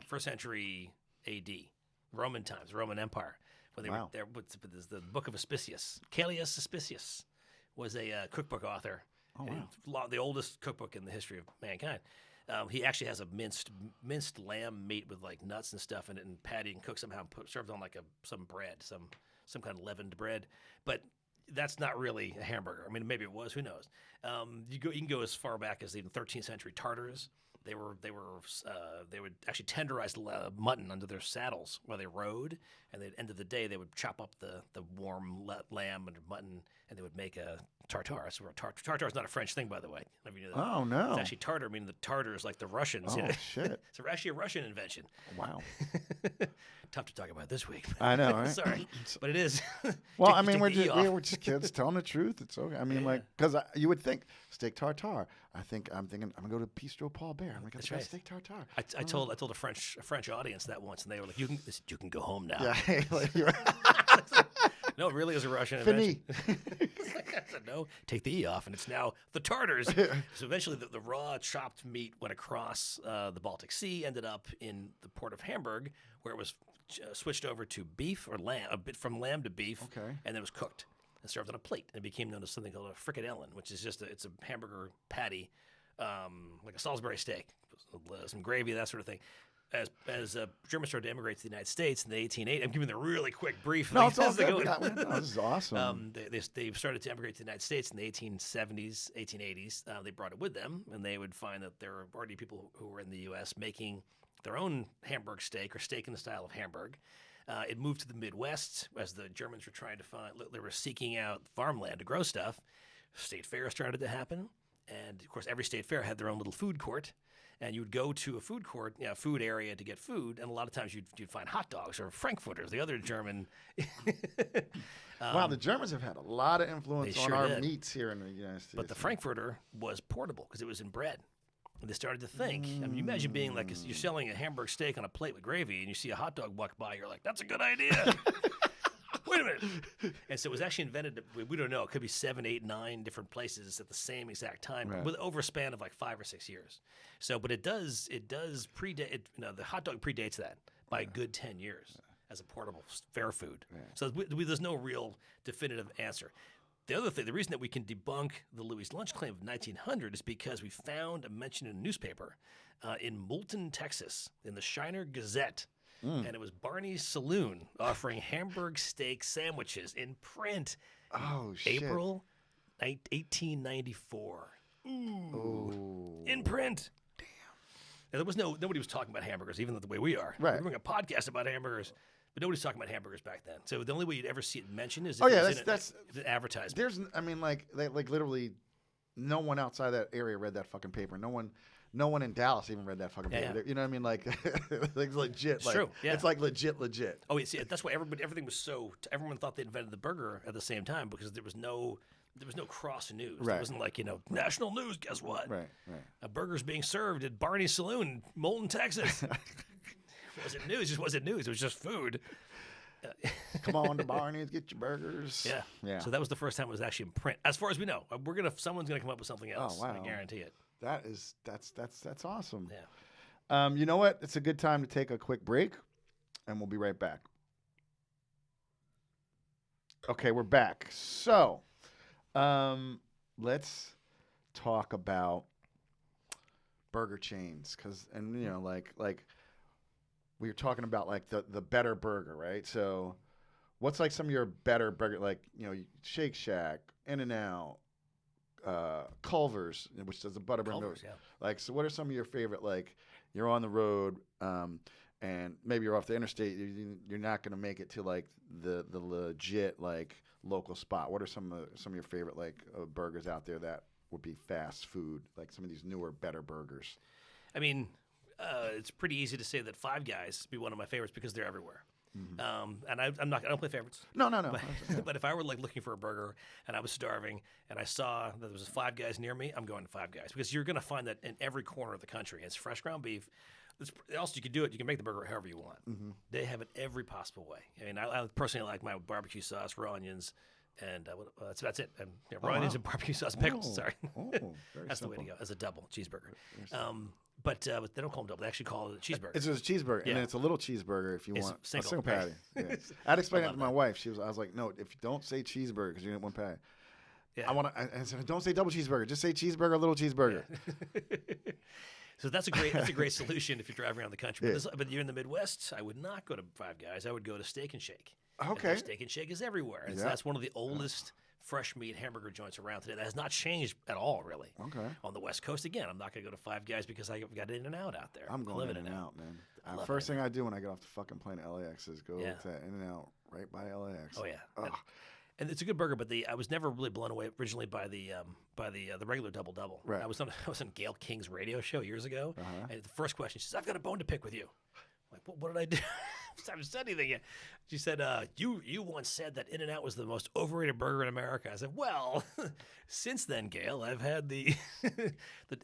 first century A.D. Roman times, Roman Empire. When they were there, there's the Book of Aspicius. Caelius Aspicius was a cookbook author. Oh wow! The oldest cookbook in the history of mankind. He actually has a minced lamb meat with like nuts and stuff in it, and patty and cooked somehow, served on like some bread, some kind of leavened bread. But that's not really a hamburger. I mean, maybe it was. Who knows? You can go as far back as even 13th century Tartars. They would actually tenderize mutton under their saddles while they rode, and at the end of the day they would chop up the warm lamb and mutton, and they would make a tartare. So tartare is not a French thing, by the way. I mean, oh no, it's actually Tartar, meaning the Tartars, like the Russians. Oh shit! It's actually a Russian invention. Wow. Tough to talk about this week. I know, right? Sorry, but it is. Well, I mean, we're just kids telling the truth. It's okay. I mean, like, because you would think steak tartare. I'm thinking I'm gonna go to Bistro Paul Bear. I'm like, that's right. Steak tartare. I told a French audience that once, and they were like, "You can go home now." Yeah. No, it really is a Russian invention. I said, no, take the E off, and it's now the Tartars. So eventually the raw chopped meat went across the Baltic Sea, ended up in the port of Hamburg, where it was switched over to beef or lamb, a bit from lamb to beef, and then it was cooked and served on a plate. And it became known as something called a frikadellen, which is it's a hamburger patty, like a Salisbury steak, some gravy, that sort of thing. As Germans started to immigrate to the United States in the 1880s, I'm giving the really quick brief. No, it's all good. This is awesome. They started to immigrate to the United States in the 1870s, 1880s. They brought it with them, and they would find that there were already people who were in the U.S. making their own Hamburg steak or steak in the style of Hamburg. It moved to the Midwest as the Germans were trying to they were seeking out farmland to grow stuff. State fairs started to happen, and of course, every state fair had their own little food court. And you would go to a food court, food area to get food, and a lot of times you'd find hot dogs or frankfurters, the other German. Wow, the Germans have had a lot of influence on our meats here in the United States. But the frankfurter was portable because it was in bread. And they started to think. I mean, you imagine being like you're selling a Hamburg steak on a plate with gravy, and you see a hot dog walk by, you're like, that's a good idea. Wait a minute. And so it was actually invented, we don't know, it could be 7, 8, 9 different places at the same exact time, with over a span of like 5 or 6 years. So, but it does predate, the hot dog predates that by a good 10 years as a portable fair food. Yeah. So there's no real definitive answer. The reason that we can debunk the Louis Lunch claim of 1900 is because we found a mention in a newspaper in Moulton, Texas, in the Shiner Gazette. And it was Barney's Saloon offering Hamburg steak sandwiches in print. Oh, shit. April 1894. Ooh. In print. Damn. Now, there was nobody was talking about hamburgers, even the way we are. Right. We're doing a podcast about hamburgers, but nobody's talking about hamburgers back then. So the only way you'd ever see it mentioned is if it's an advertisement. There's, I mean, like literally, no one outside that area read that fucking paper. No one in Dallas even read that fucking paper. You know what I mean? Like, it's legit. It's true. Yeah. It's like legit. Oh, yeah. See, that's why everything was so. Everyone thought they invented the burger at the same time because there was no cross news. Right. It wasn't like national news. Guess what? Right. A burger's being served at Barney's Saloon, Moulton, Texas. Wasn't news. It just wasn't news. It was just food. Come on to Barney's, get your burgers. Yeah. So that was the first time it was actually in print, as far as we know. Someone's gonna come up with something else. Oh, wow. I guarantee it. That's awesome. Yeah. You know what? It's a good time to take a quick break, and we'll be right back. Okay, we're back. So, let's talk about burger chains, like we were talking about like the better burger, right? So, what's like some of your better burger, like, you know, Shake Shack, In-N-Out, Culver's, which does the Butterburn. Culver's, yeah. Like, so what are some of your favorite, like, you're on the road, and maybe you're off the interstate, you're not going to make it to, like, the legit, like, local spot. What are some of your favorite, like, burgers out there that would be fast food, like some of these newer, better burgers? I mean, it's pretty easy to say that Five Guys would be one of my favorites because they're everywhere. And I don't play favorites. No. But if I were like looking for a burger and I was starving and I saw that there was a Five Guys near me, I'm going to Five Guys because you're going to find that in every corner of the country. It's fresh ground beef. Also, you can do it. You can make the burger however you want. They have it every possible way. I mean, I personally like my barbecue sauce, raw onions, and that's it. And raw onions and barbecue sauce, pickles. Sorry, that's the way to go as a double cheeseburger. But they don't call them double. They actually call it a cheeseburger. It's just a cheeseburger, and it's a little cheeseburger if you want a single patty. Right? Yeah. I'd explain it to my wife. I was like, no, if you don't say cheeseburger because you get one patty. Yeah. I said, don't say double cheeseburger. Just say cheeseburger, little cheeseburger. Yeah. So that's a great solution if you're driving around the country. Yeah. But you're in the Midwest, I would not go to Five Guys. I would go to Steak and Shake. Okay. And Steak and Shake is everywhere. That's one of the oldest fresh meat hamburger joints around today. That has not changed at all, really. Okay. On the West Coast, again, I'm not going to go to Five Guys because I've got In-N-Out out there. I'm going In-N-Out, man. First thing I do when I get off the fucking plane to LAX is go to In-N-Out right by LAX. Oh yeah. And it's a good burger, but I was never really blown away originally by the regular double double. Right. I was on Gail King's radio show years ago, and the first question, she says, "I've got a bone to pick with you." I'm like, what did I do? I haven't said anything yet. She said, "You once said that In-N-Out was the most overrated burger in America." I said, "Well, since then, Gail, I've had the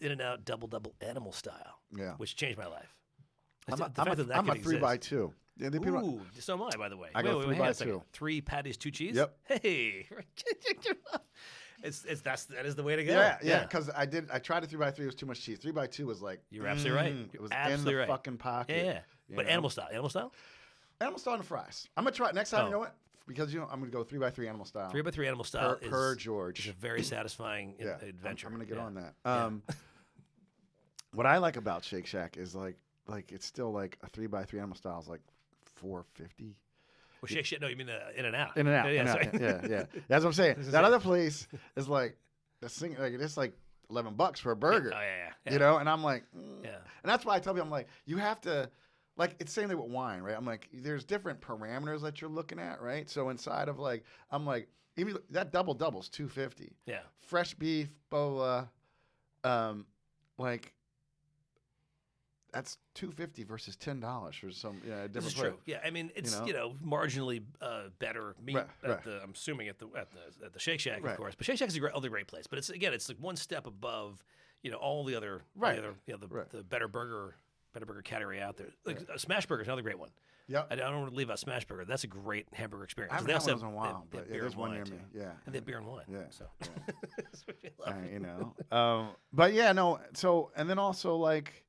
In-N-Out double double animal style, which changed my life." I'm a 3x2. Yeah, Ooh, so am I, by the way. I go 3x2. 3 patties, 2 cheese? Yep. Hey. That is the way to go. Yeah, because I tried a 3x3, it was too much cheese. 3x2 was like, you're absolutely right. It was absolutely in the fucking pocket. Yeah. But animal style. Animal style and fries. I'm going to try it next time, you know what? Because, I'm going to go 3x3 animal style. 3x3 animal style per George. Is a very satisfying adventure. I'm going to get on that. What I like about Shake Shack is like it's still like a 3x3 animal style is like $4.50. Well, Shake Shack. No, you mean In-N-Out. In-N-Out. Yeah. That's what I'm saying. That other place is like it's like $11 for a burger. Oh yeah. You know, and I'm like, And that's why I tell people, I'm like, you have to, like, it's the same thing with wine, right? I'm like, there's different parameters that you're looking at, right? So inside of like, I'm like, even that double double's $2.50. Yeah. Fresh beef, boa, like. That's $2.50 versus $10 for some different. This is true. Yeah, I mean it's marginally better meat. I'm assuming at the Shake Shack, of course. But Shake Shack is a great place. But it's like one step above all the other the better burger category out there. Like Smash Burger is another great one. Yeah, I don't want to leave out Smash Burger. That's a great hamburger experience. I haven't had one in a while, but there's one near me. Yeah, and they have beer and wine. Yeah, so that's what we love. But yeah, no. So and then also like.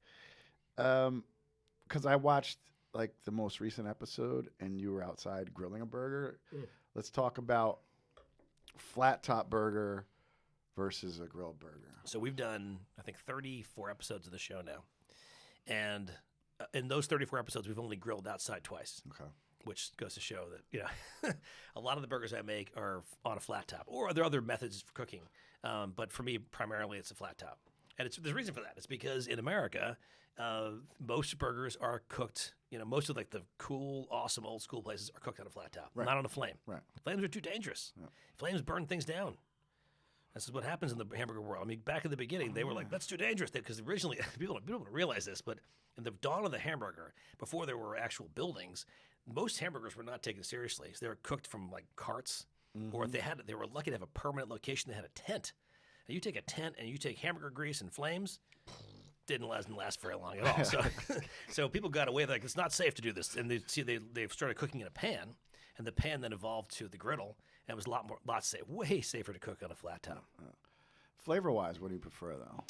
Because I watched like the most recent episode, and you were outside grilling a burger. Let's talk about flat top burger versus a grilled burger. So we've done, I think, 34 episodes of the show now, and in those 34 episodes, we've only grilled outside twice. Okay. Which goes to show that a lot of the burgers I make are on a flat top, or there are other methods for cooking. But for me, primarily, it's a flat top, and there's a reason for that. It's because in America. Most burgers are cooked, most of like the cool, awesome old school places are cooked on a flat top, not on a flame. Right. Flames are too dangerous. Yeah. Flames burn things down. This is what happens in the hamburger world. I mean, back in the beginning, they were like, that's too dangerous. Because originally, people don't realize this, but in the dawn of the hamburger, before there were actual buildings, most hamburgers were not taken seriously. So they were cooked from like carts, or if they were lucky to have a permanent location, they had a tent. Now you take a tent and you take hamburger grease and flames, didn't last very long at all. So people got away with like it's not safe to do this, and they started cooking in a pan, and the pan then evolved to the griddle, and it was way safer to cook on a flat top. Flavor wise, what do you prefer though?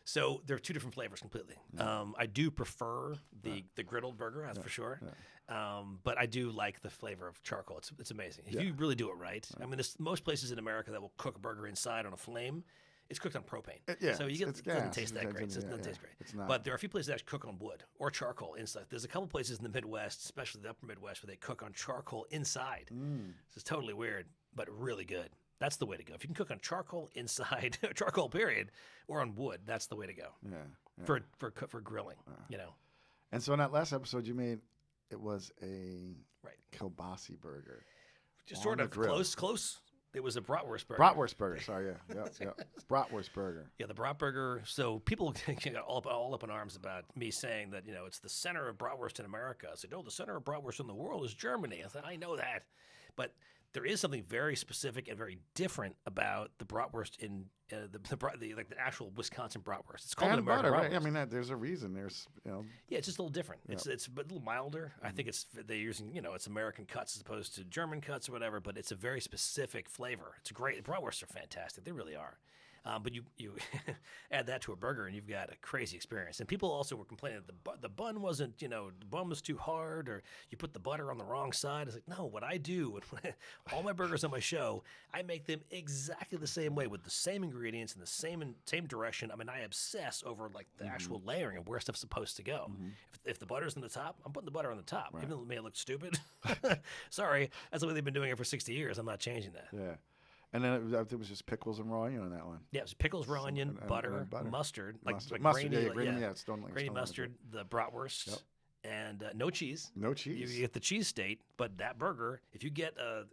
So there are two different flavors completely. I do prefer the griddled burger, that's for sure. But I do like the flavor of charcoal. It's amazing if you really do it right. I mean, most places in America that will cook a burger inside on a flame. it's cooked on propane. Yeah, so it doesn't gas. taste that great. It Yeah, doesn't taste great. It's not. But there are a few places that actually cook on wood or charcoal inside. There's a couple places in the Midwest, especially the upper Midwest, where they cook on charcoal inside. This is totally weird, but really good. That's the way to go. If you can cook on charcoal inside, charcoal period, or on wood, that's the way to go. Yeah. For grilling, you know. And so in that last episode you made, it was a Right. kielbasa burger. Just sort of close. It was a bratwurst burger. Bratwurst burger. Sorry, yeah. Bratwurst burger. Yeah, the brat burger. So people got all up in arms about me saying that, you know, it's the center of bratwurst in America. I said, no, the center of bratwurst in the world is Germany. I said, I know that. But there is something very specific and very different about the bratwurst in the actual Wisconsin bratwurst. It's called an American butter, bratwurst. right? I mean, there's a reason. There's, Yeah, it's just a little different. Yeah. It's a little milder. I think they're using, it's American cuts as opposed to German cuts or whatever, but it's a very specific flavor. It's great. The bratwursts are fantastic. They really are. But you add that to a burger and you've got a crazy experience. And people also were complaining that the bun wasn't, the bun was too hard, or you put the butter on the wrong side. It's like, no, what I do, all my burgers on my show, I make them exactly the same way with the same ingredients in the same direction. I mean, I obsess over like the actual layering of where stuff's supposed to go. If the butter's on the top, I'm putting the butter on the top. Even though it may look stupid. Sorry, that's the way they've been doing it for 60 years. I'm not changing that. Yeah. And then it was just pickles and raw onion on that one. Yeah, it was pickles, raw onion, butter, mustard, like mustard, grainy, it's stone grainy mustard, the bratwurst, and no cheese. No cheese. You get the cheese state, but that burger, if you get a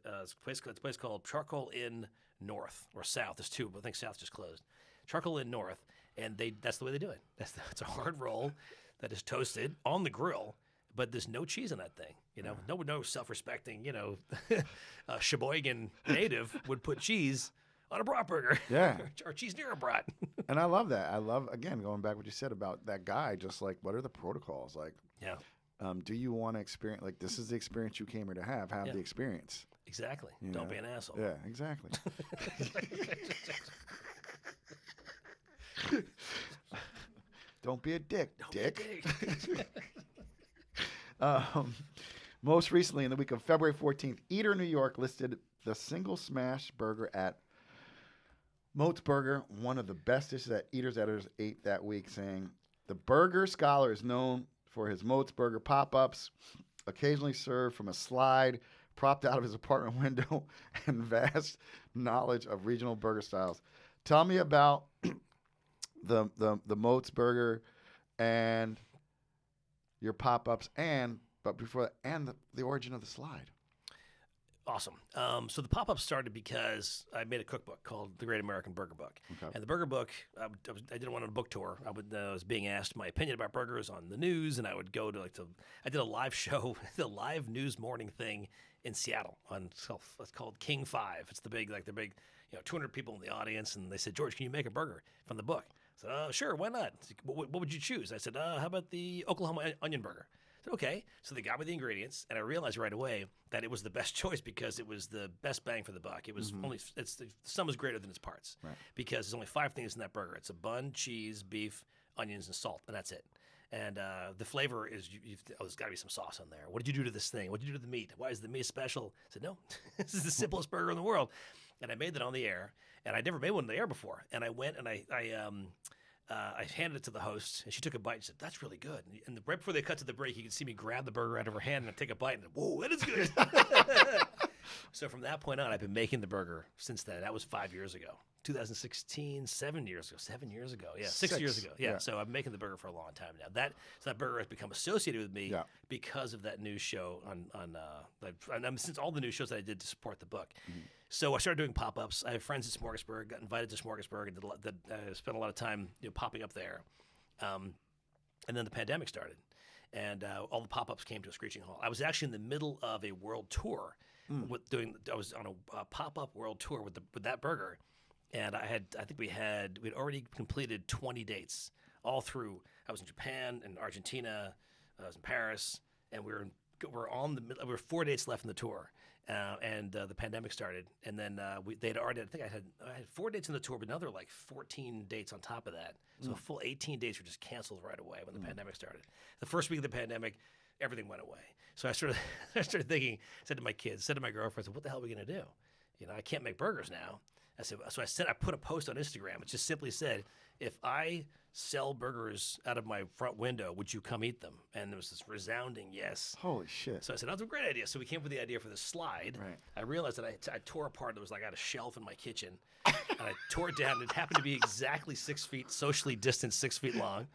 place called Charcoal Inn North or South, there's two, but I think South just closed. Charcoal Inn North, and that's the way they do it. It's a hard roll that is toasted on the grill. But there's no cheese on that thing, No self-respecting, Sheboygan native would put cheese on a brat burger. Yeah. or cheese near a brat. And I love that. I love, again, going back what you said about that guy, just like, what are the protocols? Like, do you want to experience, like, this is the experience you came here to have the experience. Exactly. Don't be an asshole. Yeah, exactly. Don't be a dick, dick. Most recently, in the week of February 14th, Eater New York listed the single smash burger at Motz Burger, one of the best dishes that Eater's editors ate that week, saying, the burger scholar is known for his Motz Burger pop-ups, occasionally served from a slide propped out of his apartment window, and vast knowledge of regional burger styles. Tell me about the Motz Burger and your pop-ups, but before that, and the origin of the slide. Awesome. So the pop-up started because I made a cookbook called The Great American Burger Book. Okay. And the burger book, I did one on a book tour. I was being asked my opinion about burgers on the news, and I would go to I did a live show, the live news morning thing in Seattle it's called King 5. It's the big 200 people in the audience, and they said, George, can you make a burger from the book? I said, sure, why not? What would you choose? I said, how about the Oklahoma onion burger? I said, okay. So they got me the ingredients, and I realized right away that it was the best choice because it was the best bang for the buck. It was the sum is greater than its parts, right? Because there's only 5 things in that burger. It's a bun, cheese, beef, onions, and salt, and that's it. And the flavor is, there's got to be some sauce on there. What did you do to this thing? What did you do to the meat? Why is the meat special? I said, no, this is the simplest burger in the world. And I made that on the air, and I'd never made one on the air before. And I went and I handed it to the host, and she took a bite and said, that's really good. And right before they cut to the break, you could see me grab the burger out of her hand and take a bite, and whoa, that is good. So from that point on, I've been making the burger since then. That was 5 years ago. 2016, 7 years ago. 7 years ago. Yeah, 6 years ago. Yeah, so I've been making the burger for a long time now. That burger has become associated with me because of that news show since all the news shows that I did to support the book. Mm-hmm. So I started doing pop-ups. I have friends at Smorgasburg, got invited to Smorgasburg, and spent a lot of time popping up there. And then the pandemic started, and all the pop-ups came to a screeching halt. I was actually in the middle of a world tour. I was on a pop-up world tour with that burger, and we'd already completed 20 dates all through. I was in Japan and Argentina, I was in Paris, and we were 4 dates left in the tour, and the pandemic started, and then they'd already. I think I had 4 dates in the tour, but another 14 dates on top of that. So a full 18 dates were just canceled right away when the pandemic started. The first week of the pandemic, everything went away. So I started thinking, said to my kids, said to my girlfriend, what the hell are we going to do? I can't make burgers now. I said, so I put a post on Instagram. It just simply said, if I sell burgers out of my front window, would you come eat them? And there was this resounding yes. Holy shit. So I said, that's a great idea. So we came up with the idea for the slide. Right. I realized that I tore apart. There was like I had a shelf in my kitchen. And I tore it down. It happened to be exactly 6 feet, socially distanced, 6 feet long.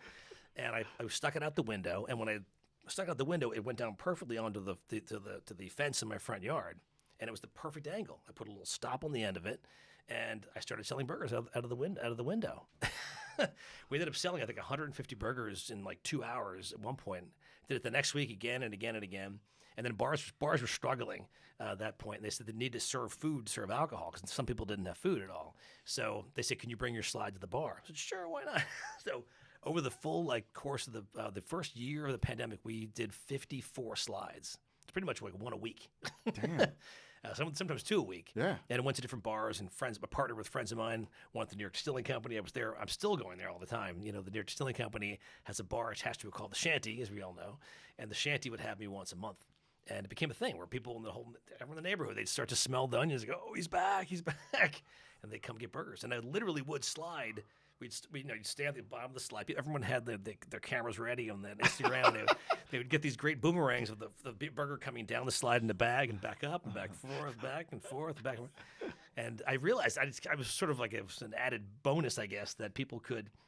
And I stuck it out the window. And when I stuck it out the window, it went down perfectly onto the fence in my front yard. And it was the perfect angle. I put a little stop on the end of it. And I started selling burgers out of the window. We ended up selling, I think, 150 burgers in like 2 hours at one point. Did it the next week again and again and again. And then bars were struggling at that point. And they said they need to serve alcohol, because some people didn't have food at all. So they said, can you bring your slide to the bar? I said, sure, why not? So over the full course of the first year of the pandemic, we did 54 slides. It's pretty much like one a week. Damn. Sometimes 2 a week. Yeah. And I went to different bars, and I partnered with friends of mine, one at the New York Distilling Company. I was there. I'm still going there all the time. You know, the New York Distilling Company has a bar attached to it called the Shanty, as we all know. And the Shanty would have me once a month. And it became a thing where people everyone in the neighborhood, they'd start to smell the onions and go, oh, he's back. And they'd come get burgers. And I literally would slide. You'd stay at the bottom of the slide. Everyone had their cameras ready on that Instagram. They would get these great boomerangs of the burger coming down the slide in the bag and back up and back and forth, back and forth, back and forth. And I realized I was sort of like, it was an added bonus, I guess, that people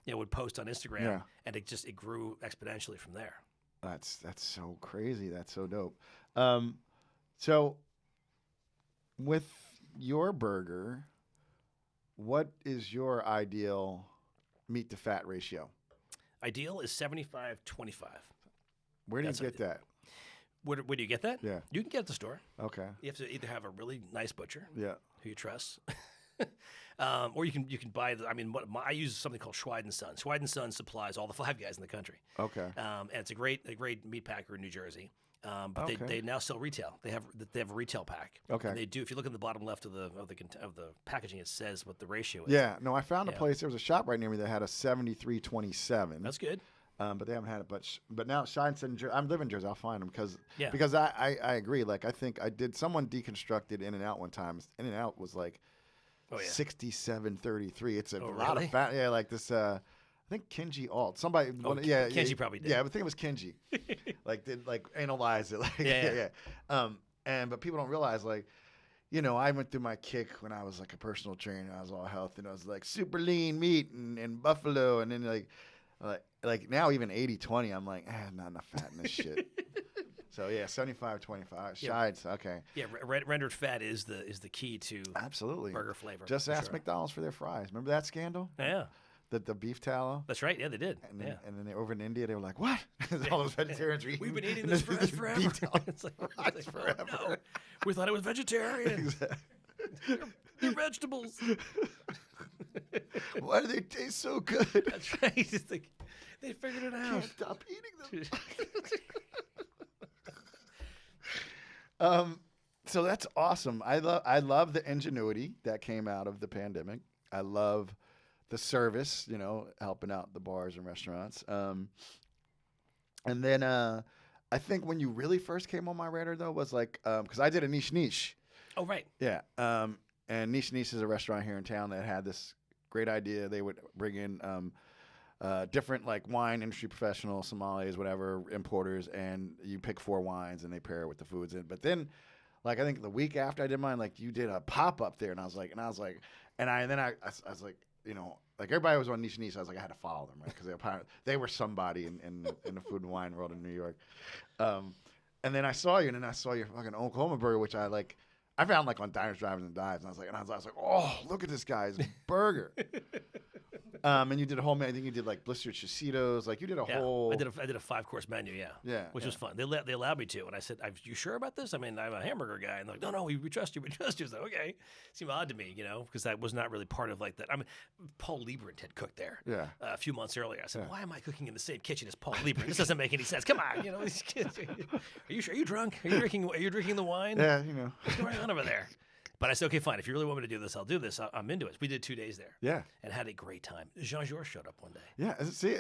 would post on Instagram, and it grew exponentially from there. That's so crazy. That's so dope. So with your burger, what is your ideal meat to fat ratio? Ideal is 75-25. Where do you get that? Where do you get that? Yeah. You can get it at the store. Okay. You have to either have a really nice butcher, yeah, who you trust, or you can buy I use something called Schweid & Son. Schweid & Son supplies all the Five Guys in the country. Okay. And it's a great meat packer in New Jersey. But they now sell retail. They have a retail pack. Okay. And they do. If you look in the bottom left of the packaging, it says what the ratio is. Yeah. No, I found a place. There was a shop right near me that had a 73-27. That's good. But they haven't had it. But now Shine, I live in Jersey. I'll find them because I agree. Like I think someone deconstructed In-N-Out one time. In-N-Out was like 67-33. It's a lot of fat. Yeah, like this. I think Kenji Alt. Somebody. Kenji probably did. Yeah, I think it was Kenji. did analyze it. But people don't realize I went through my kick when I was like a personal trainer. I was all healthy, and I was like super lean meat and buffalo, and then like now even 80-20, I'm like, not enough fat in this shit. So 75-25. Shides, okay. Yeah, rendered fat is the key to absolutely burger flavor. Just ask McDonald's for their fries. Remember that scandal? Yeah. The beef tallow. That's right. Yeah, they did. And then over in India, they were like, "What?" All those vegetarians were eating. We've been eating this fries forever. Beef tallow forever. Oh, no. We thought it was vegetarian. Exactly. They're vegetables. Why do they taste so good? That's right. It's like, they figured it out. Can't stop eating them. So that's awesome. I love the ingenuity that came out of the pandemic. I love the service, helping out the bars and restaurants. And then I think when you really first came on my radar, though, was because I did a niche. Oh, right. Yeah. And Niche is a restaurant here in town that had this great idea. They would bring in different wine industry professionals, sommeliers, whatever, importers, and you pick 4 wines and they pair it with the foods in. But then, I think the week after I did mine, you did a pop up there, and I was like, everybody was on Niche. I was like, I had to follow them, right? Because they were somebody in the food and wine world in New York. And then I saw you, and then I saw your fucking Oklahoma burger, which I found on Diners, Drivers, and Dives, and I was like, oh, look at this guy's burger. And you did a whole menu. I think you did blistered chisitos. You did a whole. I did a 5-course menu. Yeah. Which was fun. They allowed me to, and I said, "Are you sure about this? I mean, I'm a hamburger guy." And they're like, "No, we trust you. We trust you." I was like, "Okay." Seemed odd to me, because that was not really part of that. I mean, Paul Liebrand had cooked there. Yeah. A few months earlier. I said, "Why am I cooking in the same kitchen as Paul Liebrand? This doesn't make any sense. Come on, these kids. Are you sure? Are you drunk? Are you drinking the wine? Yeah, What's going on over there?" But I said, okay, fine. If you really want me to do this, I'll do this. I'm into it. We did 2 days there. Yeah. And had a great time. Jean-Georges showed up one day. Yeah. See,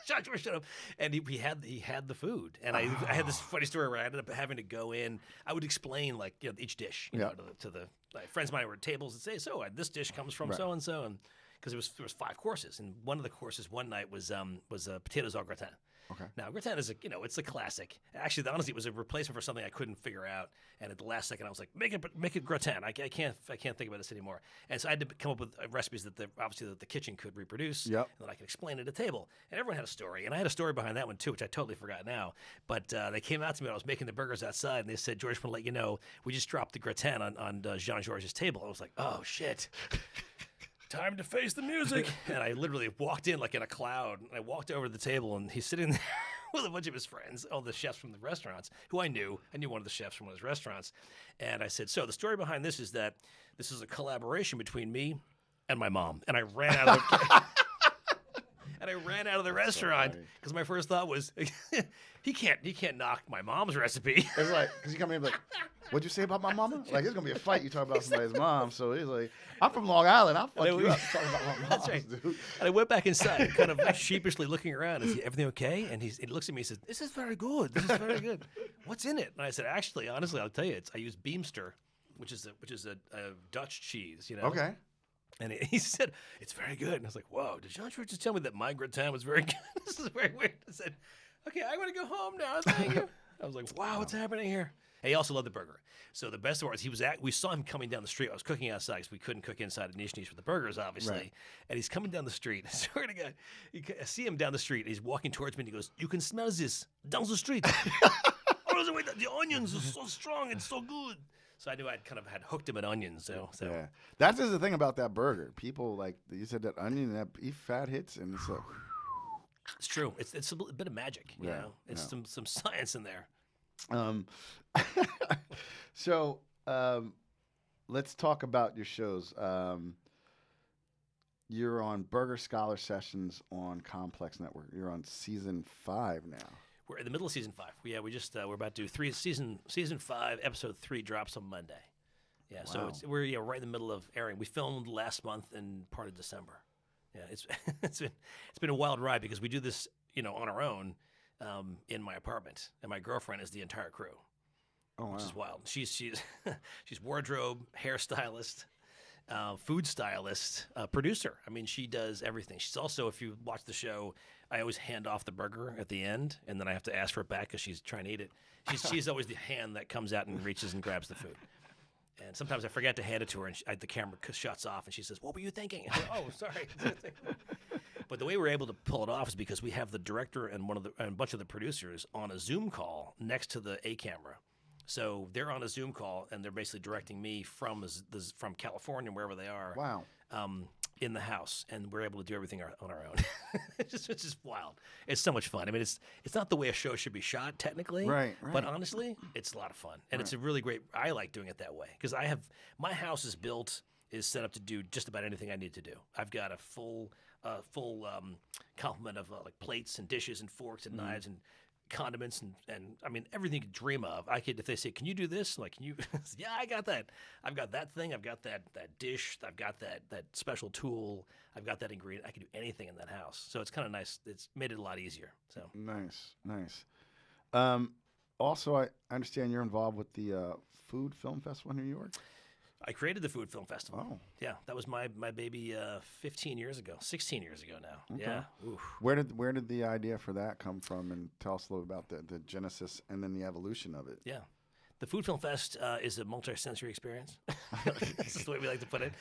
John George showed up, and he had the food, and I had this funny story where I ended up having to go in. I would explain like each dish, to the like, friends of mine were at tables and say, so this dish comes from so and so, and because there was 5 courses, and one of the courses one night was potatoes au gratin. Okay. Now, gratin is it's a classic. Actually, honestly, it was a replacement for something I couldn't figure out. And at the last second, I was like, make it gratin. I can't think about this anymore. And so I had to come up with recipes that the kitchen could reproduce. Yep. And that I could explain at a table. And everyone had a story. And I had a story behind that one too, which I totally forgot now. But they came out to me when I was making the burgers outside, and they said, George, I want to let you know, we just dropped the gratin on Jean Georges' table. I was like, oh shit. Time to face the music. And I literally walked in like in a cloud. And I walked over to the table, and he's sitting there with a bunch of his friends, all the chefs from the restaurants, who I knew. I knew one of the chefs from one of his restaurants. And I said, so the story behind this is that this is a collaboration between me and my mom. And I ran out of the restaurant because my first thought was, he can't knock my mom's recipe. It's like, because you come in like, what'd you say about my mama? Like, it's going to be a fight. You talk about somebody's mom. So he's like, I'm from Long Island. I'll fuck you up talking about my mom. That's right. Dude. And I went back inside, kind of sheepishly looking around. Is everything okay? And he looks at me and says, this is very good. This is very good. What's in it? And I said, actually, honestly, I'll tell you, I use Beemster, which is a Dutch cheese, Okay. And he said, it's very good. And I was like, whoa, did John George just tell me that my gratin was very good? This is very weird. I said, okay, I'm going to go home now. Thank you. I was like, wow, what's happening here? And he also loved the burger. So the best part was we saw him coming down the street. I was cooking outside because we couldn't cook inside a niche for the burgers, obviously. Right. And he's coming down the street. I swear to God, I see him down the street. He's walking towards me, and he goes, you can smell this down the street. Oh, the onions are so strong and so good. So I knew I'd kind of had hooked him at onions. So. Yeah, that's just the thing about that burger. People like you said that onion and that beef fat hits, and it's like, it's true. It's a bit of magic. You know, it's some science in there. So let's talk about your shows. You're on Burger Scholar Sessions on Complex Network. You're on season 5 now. We're in the middle of season 5. We just we're about to do season 5. Episode 3 drops on Monday. Yeah, wow. So we're right in the middle of airing. We filmed last month and part of December. Yeah, it's been a wild ride because we do this on our own in my apartment, and my girlfriend is the entire crew. Oh, wow. Which is wild. She's wardrobe, hairstylist, food stylist, producer. I mean, she does everything. She's also, if you watch the show, I always hand off the burger at the end, and then I have to ask for it back because she's trying to eat it. She's always the hand that comes out and reaches and grabs the food. And sometimes I forget to hand it to her, and the camera shuts off, and she says, "What were you thinking?" I say, "Oh, sorry." But the way we're able to pull it off is because we have the director and a bunch of the producers on a Zoom call next to the A camera. So they're on a Zoom call, and they're basically directing me from California, wherever they are. Wow. In the house, and we're able to do everything on our own. It's just wild. It's so much fun. I mean, it's not the way a show should be shot technically, right. But honestly, it's a lot of fun, and it's a really great. I like doing it that way because my house is set up to do just about anything I need to do. I've got a full complement of like plates and dishes and forks and knives and condiments and I mean everything you could dream of. If they say, can you do this? Like, can you? Yeah, I got that. I've got that thing. I've got that dish. I've got that special tool. I've got that ingredient. I can do anything in that house. So it's kind of nice. It's made it a lot easier. So nice. Also, I understand you're involved with the Food Film Festival in New York. I created the Food Film Festival. Oh. Yeah, that was my baby 16 years ago now. Okay. Yeah. Oof. Where did the idea for that come from? And tell us a little about the genesis and then the evolution of it. Yeah. The Food Film Fest is a multi-sensory experience. That's the way we like to put it.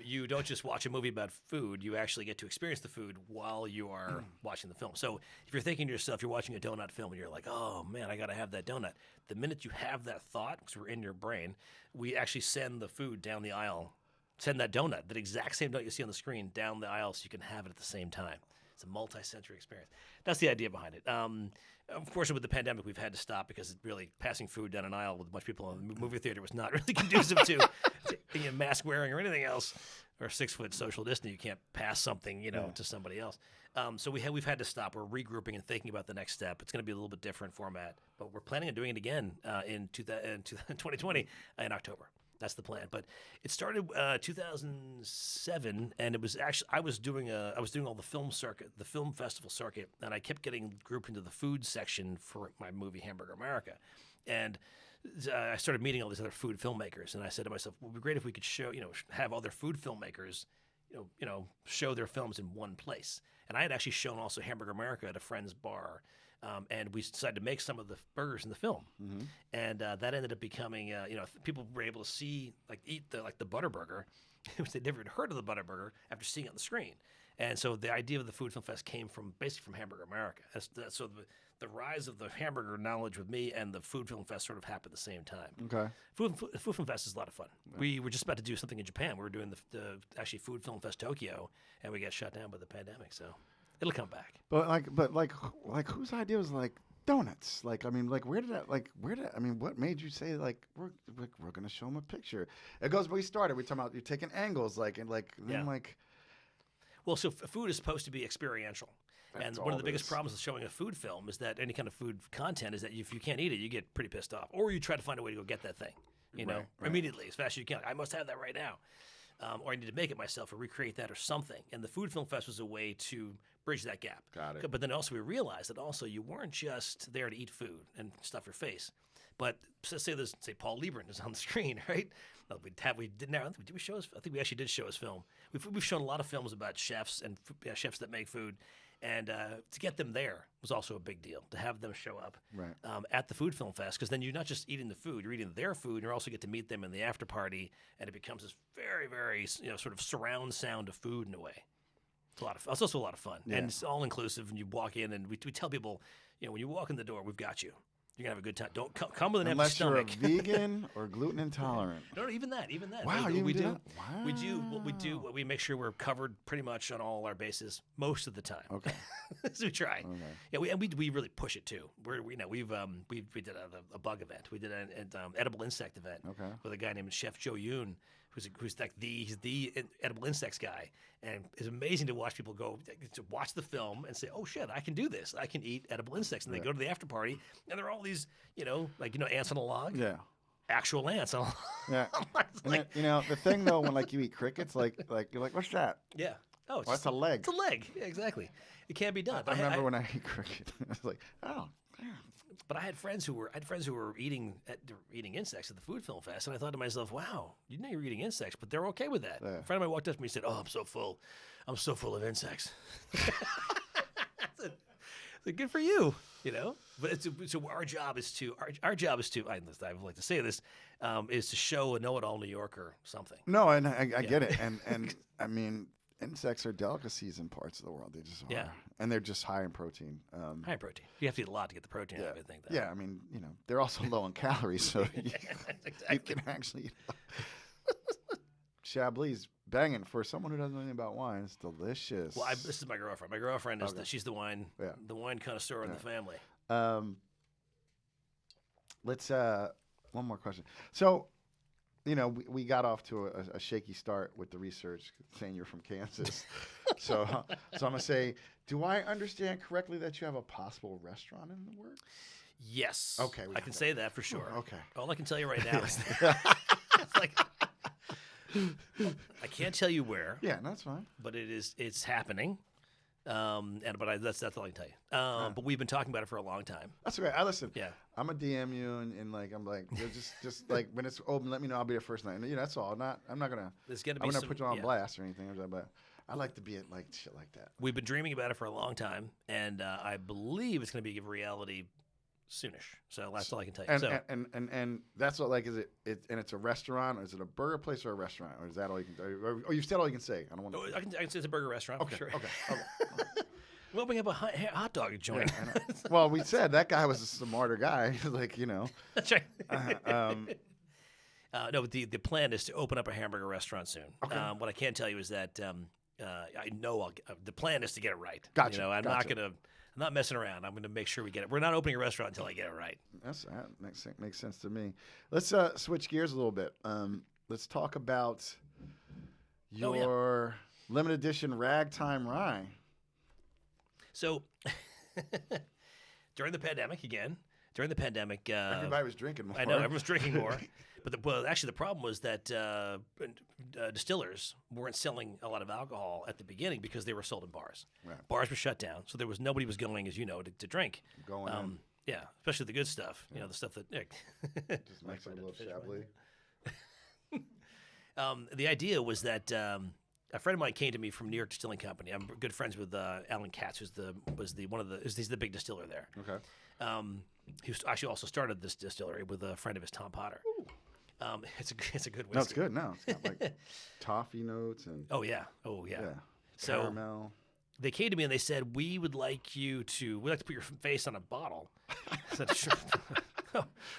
You don't just watch a movie about food. You actually get to experience the food while you are watching the film. So if you're thinking to yourself, you're watching a donut film, and you're like, oh, man, I got to have that donut. The minute you have that thought, because we're in your brain, we actually send the food down the aisle, send that donut, that exact same donut you see on the screen, down the aisle so you can have it at the same time. It's a multi-sensory experience. That's the idea behind it. Of course, with the pandemic, we've had to stop because really passing food down an aisle with a bunch of people in the movie theater was not really conducive to mask wearing or anything else, or 6-foot social distance. You can't pass something, to somebody else. So we've had to stop. We're regrouping and thinking about the next step. It's going to be a little bit different format, but we're planning on doing it again in 2020 in October. That's the plan. But it started 2007, and it was actually I was doing all the film circuit, the film festival circuit, and I kept getting grouped into the food section for my movie Hamburger America, and I started meeting all these other food filmmakers, and I said to myself, "Well, it'd be great if we could show, have other food filmmakers, show their films in one place." And I had actually shown also Hamburger America at a friend's bar. And we decided to make some of the burgers in the film, and that ended up becoming, people were able to see, eat the butter burger, which they'd never heard of the butter burger after seeing it on the screen. And so the idea of the Food Film Fest came basically from Hamburger America. So the rise of the hamburger knowledge with me and the Food Film Fest sort of happened at the same time. Okay. Food Film Fest is a lot of fun. Yeah. We were just about to do something in Japan. We were doing the actually Food Film Fest Tokyo, and we got shut down by the pandemic. So. It'll come back. But whose idea was donuts? What made you say we're gonna show them a picture? It goes where we started. We talking about you're taking angles Well, so food is supposed to be experiential. And one of the biggest problems with showing a food film is that any kind of food content is that if you can't eat it, you get pretty pissed off, or you try to find a way to go get that thing, immediately as fast as you can. I must have that right now. Or I need to make it myself or recreate that or something. And the Food Film Fest was a way to bridge that gap. Got it. But then also we realized that also you weren't just there to eat food and stuff your face. But say Paul Liebran is on the screen, right? I think we actually did show his film. We've shown a lot of films about chefs and chefs that make food. And to get them there was also a big deal, to have them show up at the Food Film Fest, because then you're not just eating the food, you're eating their food, and you also get to meet them in the after party, and it becomes this very, very sort of surround sound of food in a way. It's also a lot of fun, and it's all inclusive, and you walk in, and we tell people, when you walk in the door, we've got you. You're going to have a good time. Don't come with an empty stomach. Unless you're a vegan or gluten intolerant. No, even that. Wow, we do. Wow. We make sure we're covered pretty much on all our bases most of the time. Okay. So we try. Okay. Yeah, we really push it too. We did a bug event. We did an edible insect event with a guy named Chef Joe Yoon, who's the edible insects guy, and it's amazing to watch people go to watch the film and say, "Oh shit, I can do this. I can eat edible insects." And they go to the after party, and there are all these, ants on a log. Yeah. Actual ants on a log. Yeah. And then, the thing though, when you eat crickets, you're like, "What's that?" Yeah. Oh, it's a leg. It's a leg. Yeah, exactly. It can't be done. I remember when I ate cricket, I was like, "Oh." But I had friends who were eating insects at the Food Film Fest, and I thought to myself, "Wow, you know you're eating insects, but they're okay with that." Yeah. A friend of mine walked up to me and said, "Oh, I'm so full of insects." I said, "Good for you, But so our job is to I like to say this is to show a know-it-all New Yorker something. No, and I get it, and I mean. Insects are delicacies in parts of the world. They just are. Yeah. And they're just high in protein. High in protein. You have to eat a lot to get the protein out of it, I think. Yeah, I mean, they're also low in calories, so you can actually Chablis banging for someone who doesn't know anything about wine. It's delicious. Well, this is my girlfriend. My girlfriend is she's the wine connoisseur in the family. Let's one more question. So, we got off to a shaky start with the research, saying you're from Kansas. so I'm going to say, do I understand correctly that you have a possible restaurant in the works? Yes. Okay. I can say that for sure. Okay. All I can tell you right now is I can't tell you where. Yeah, that's fine. But it's happening. That's all I can tell you. But we've been talking about it for a long time. That's okay. I listen. Yeah. I'm a DM you and I'm like just when it's open, let me know. I'll be there first night. That's all. I'm not gonna. I'm gonna put you on blast or anything. But I like to be at shit like that. We've been dreaming about it for a long time, and I believe it's gonna be a reality soonish. So that's all I can tell you. And that's what is it? And it's a restaurant, or is it a burger place or a restaurant, or is that all you can? Or you've said all you can say. I don't want. I can say it's a burger restaurant. Okay. For sure. Okay. We're opening up a hot dog joint. Yeah, well, we said that guy was a smarter guy. That's right. No, the plan is to open up a hamburger restaurant soon. Okay. What I can tell you is that I know the plan is to get it right. Gotcha. I'm not messing around. I'm going to make sure we get it. We're not opening a restaurant until I get it right. That makes sense to me. Let's switch gears a little bit. Let's talk about your limited edition ragtime rye. So during the pandemic again, during the pandemic. Everybody was drinking more. I know everyone's drinking more, but actually the problem was that distillers weren't selling a lot of alcohol at the beginning because they were sold in bars. Right. Bars were shut down, so nobody was going, as you know, to drink. Going in. Yeah, especially the good stuff. You know, the stuff that Just makes it a little chablis. The idea was that a friend of mine came to me from New York Distilling Company. I'm good friends with Alan Katz, he's the big distiller there. Okay. He actually also started this distillery with a friend of his, Tom Potter. It's a good whiskey. No, it's good. No, it's got like toffee notes and. Oh yeah. So caramel. They came to me and they said, we'd like to put your face on a bottle. I said, sure.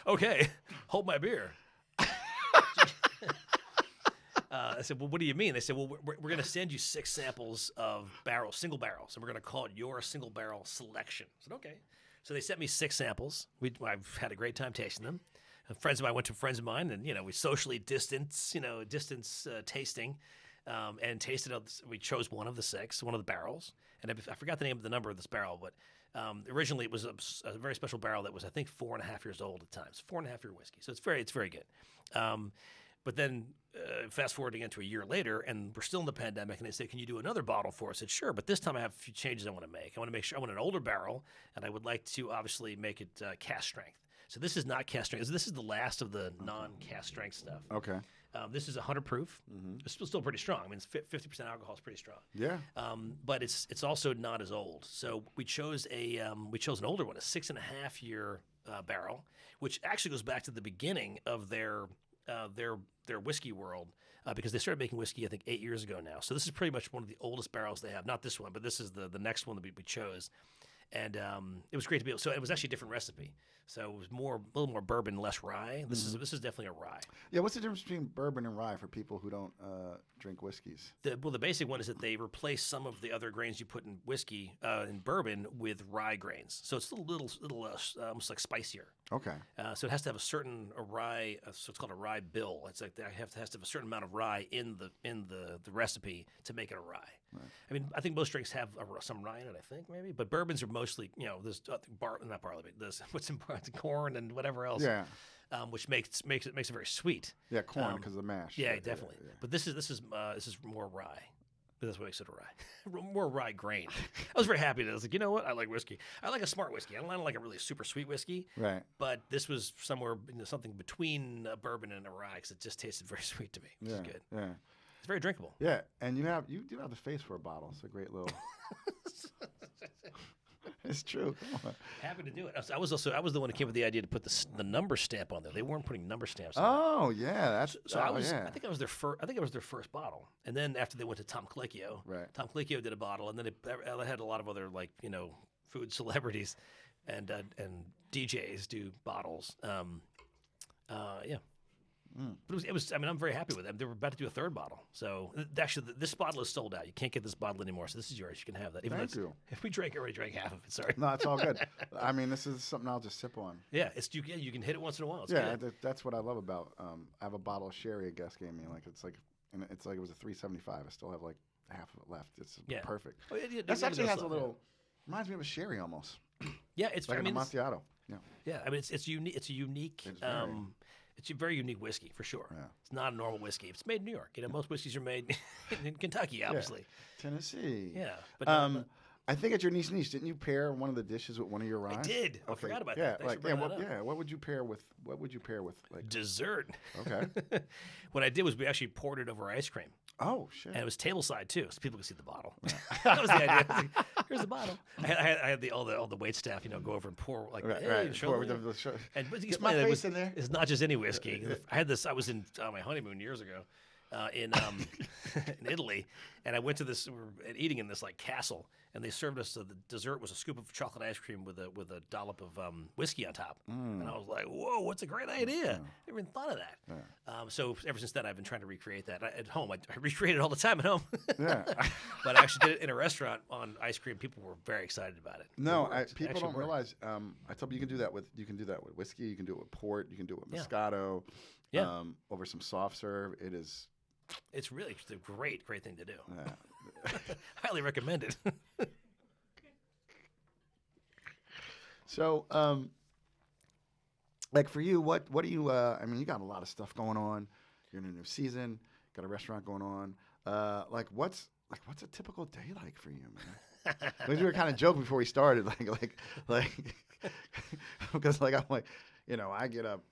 Okay, hold my beer. I said, well, what do you mean? They said, well, we're going to send you 6 samples of single barrels, and we're going to call it your single barrel selection. I said, okay. So they sent me 6 samples. I've had a great time tasting them. Friends of mine went to friends of mine, and we socially distance tasting. And tasted. We chose one of the barrels, and I forgot the name of the number of this barrel, but originally it was a very special barrel that was, I think, 4.5 years old at the time. It's 4.5-year whiskey, so it's very good. But then fast forwarding into a year later, and we're still in the pandemic, and they said, "Can you do another bottle for us?" I said, "Sure," but this time I have a few changes I want to make. I want to make sure I want an older barrel, and I would like to obviously make it cast strength. So this is not cast strength. This is the last of the non-cast strength stuff. Okay. This is 100 proof. Mm-hmm. It's still pretty strong. I mean, it's 50% alcohol is pretty strong. Yeah. But it's also not as old. So we chose an older one, a 6.5-year barrel, which actually goes back to the beginning of their whiskey world, because they started making whiskey, I think, 8 years ago now. So this is pretty much one of the oldest barrels they have. Not this one, but this is the next one that we chose. And it was great to be able. So it was actually a different recipe. So it was a little more bourbon, less rye. This is definitely a rye. Yeah, what's the difference between bourbon and rye for people who don't drink whiskeys? The basic one is that they replace some of the other grains you put in whiskey in bourbon with rye grains. So it's a little almost like spicier. Okay. So it has to have a certain rye. So it's called a rye bill. It's like it has to have a certain amount of rye in the recipe to make it a rye. Right. I mean, I think most drinks have some rye in it. I think maybe, but bourbons are mostly there's not barley, but there's what's in corn and whatever else. Yeah. Which makes it very sweet. Yeah, corn because of the mash. Yeah, definitely. Yeah. But this is more rye. But that's what makes it a rye. More rye grain. I was very happy that I was like, you know what? I like whiskey. I like a smart whiskey. I don't like a really super sweet whiskey. Right. But this was somewhere something between a bourbon and a rye because it just tasted very sweet to me. Which is good. Yeah. It's very drinkable. Yeah, and you do have the face for a bottle. It's a great little. It's true. Come on. Happy to do it. I was the one who came with the idea to put the number stamp on there. They weren't putting number stamps on Oh yeah, that's I think it was their first bottle. And then after they went to Tom Colicchio, right. Tom Colicchio did a bottle, and then they had a lot of other food celebrities and DJs do bottles. Yeah. But it was. I mean, I'm very happy with them. They were about to do a 3rd bottle. So actually, this bottle is sold out. You can't get this bottle anymore. So this is yours. You can have that. Thank you. If we already drank half of it. Sorry. No, it's all good. I mean, this is something I'll just sip on. Yeah, you can hit it once in a while. It's good. That's what I love about. I have a bottle of sherry a guest gave me. It's like it was a $3.75. I still have like half of it left. It's perfect. Oh, This actually has a little. Reminds me of a sherry almost. Yeah, it's like an Amontillado. Yeah. Yeah, I mean it's unique. It's a unique. It's a very unique whiskey for sure. Yeah. It's not a normal whiskey. It's made in New York. Most whiskeys are made in Kentucky, obviously. Yeah. Tennessee. Yeah, but I think at your niche, didn't you pair one of the dishes with one of your rye? I did. Okay. I forgot about that. What would you pair with? What would you pair with? Like dessert. Okay. What I did was we actually poured it over ice cream. Oh shit! And it was tableside too, so people could see the bottle. That was the idea. I was like, here's the bottle. I had all the wait staff, go over and pour right. Show and but it's my face in there. It's not just any whiskey. I had this. I was in my honeymoon years ago. In Italy, and I went to this. We were eating in this castle, and they served us. The dessert was a scoop of chocolate ice cream with a dollop of whiskey on top. And I was like, "Whoa, what's a great idea! Never even thought of that." Yeah. So ever since then, I've been trying to recreate that at home. I recreate it all the time at home. Yeah. But I actually did it in a restaurant on ice cream. People were very excited about it. No, people don't realize. I told you can do that with whiskey. You can do it with port. You can do it with Moscato. Yeah. Over some soft serve. It's a great thing to do. Yeah. Highly recommend it. So, like for you, what do you? I mean, you got a lot of stuff going on. You're in a new season. Got a restaurant going on. Like what's a typical day like for you, man? We were kind of joking before we started, like, because like I'm like, I get up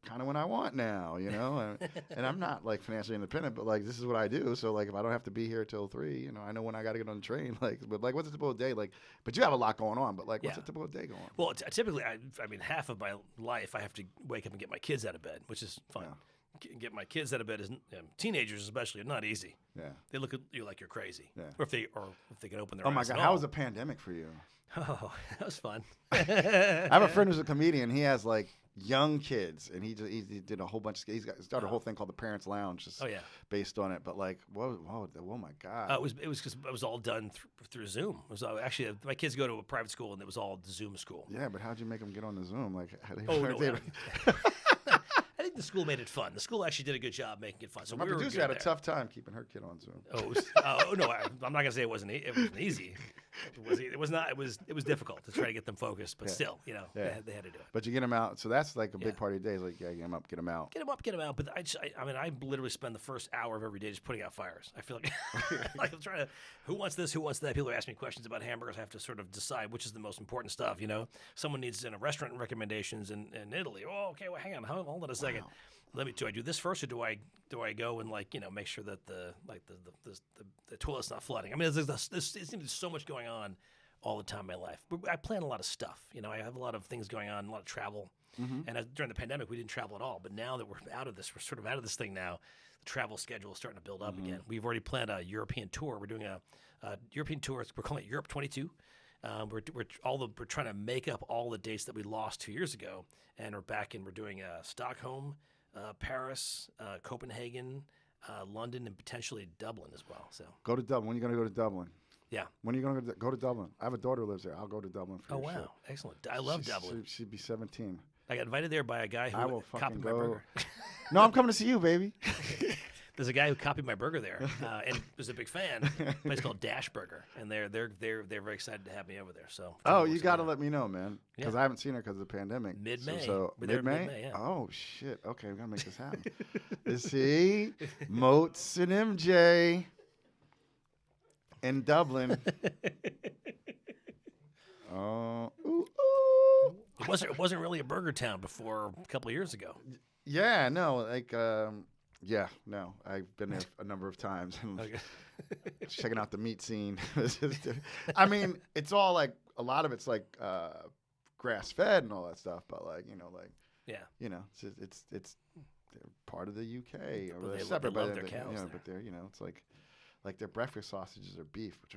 kind of when I want now, and I'm not like financially independent, but like this is what I do. So like if I don't have to be here till 3, I know when I got to get on the train. But like what's a typical day like? But you have a lot going on. But like what's a typical day going on? Well, typically, I mean, half of my life I have to wake up and get my kids out of bed, which is fun. Yeah. Get my kids out of bed is teenagers especially are not easy. Yeah, they look at you like you're crazy. Yeah. Or if they can open their eyes. Oh my God, how was the pandemic for you? Oh, that was fun. I have a friend who's a comedian. He has like young kids, and he did a whole bunch. He started a whole thing called the Parents Lounge, just based on it. But like, whoa, my God! It was because it was all done through Zoom. It was actually my kids go to a private school, and it was all Zoom school. Yeah, but how'd you make them get on the Zoom? Like, I think the school made it fun. The school actually did a good job making it fun. So my producer had a tough time keeping her kid on Zoom. No, I'm not gonna say it wasn't easy. It was not. It was difficult to try to get them focused, but still, they had to do it. But you get them out, so that's like a big part of your day. Is like, get them up, get them out. Get them out. But I literally spend the first hour of every day just putting out fires. I feel like like I'm trying to. Who wants this? Who wants that? People are asking me questions about hamburgers. I have to sort of decide which is the most important stuff. Someone needs restaurant recommendations in Italy. Oh, okay. Well, hang on. Hold on a second. Wow. Do I do this first, or do I go and make sure that the toilet's not flooding? I mean, there's so much going on all the time in my life. I plan a lot of stuff. I have a lot of things going on, a lot of travel. Mm-hmm. And during the pandemic, we didn't travel at all. But now that we're out of this, we're sort of out of this thing now. The travel schedule is starting to build up again. We've already planned a European tour. We're doing a European tour. We're calling it Europe 22. We're trying to make up all the dates that we lost 2 years ago, and we're back and we're doing Stockholm, Paris, Copenhagen, London, and potentially Dublin as well. So go to Dublin. When are you going to go to Dublin? Yeah. When are you going to go to Dublin? I have a daughter who lives there. I'll go to Dublin for your show. Excellent. I love Dublin. She'd be 17. I got invited there by a guy who copied my burger. No, I'm coming to see you, baby. There's a guy who copied my burger there, and was a big fan. A place called Dash Burger, and they're very excited to have me over there. So you got to let me let me know, man, because I haven't seen her because of the pandemic. Mid-May. So mid-May. Yeah. Oh shit. Okay, we gotta make this happen. See, Motz and MJ in Dublin. Oh, ooh. It wasn't really a burger town before a couple of years ago. Yeah, no, like. Yeah, no, I've been there a number of times and checking out the meat scene. I mean, it's all like a lot of it's like grass fed and all that stuff, but it's they're part of the UK or they're separate, love their cows but they're it's like their breakfast sausages are beef, which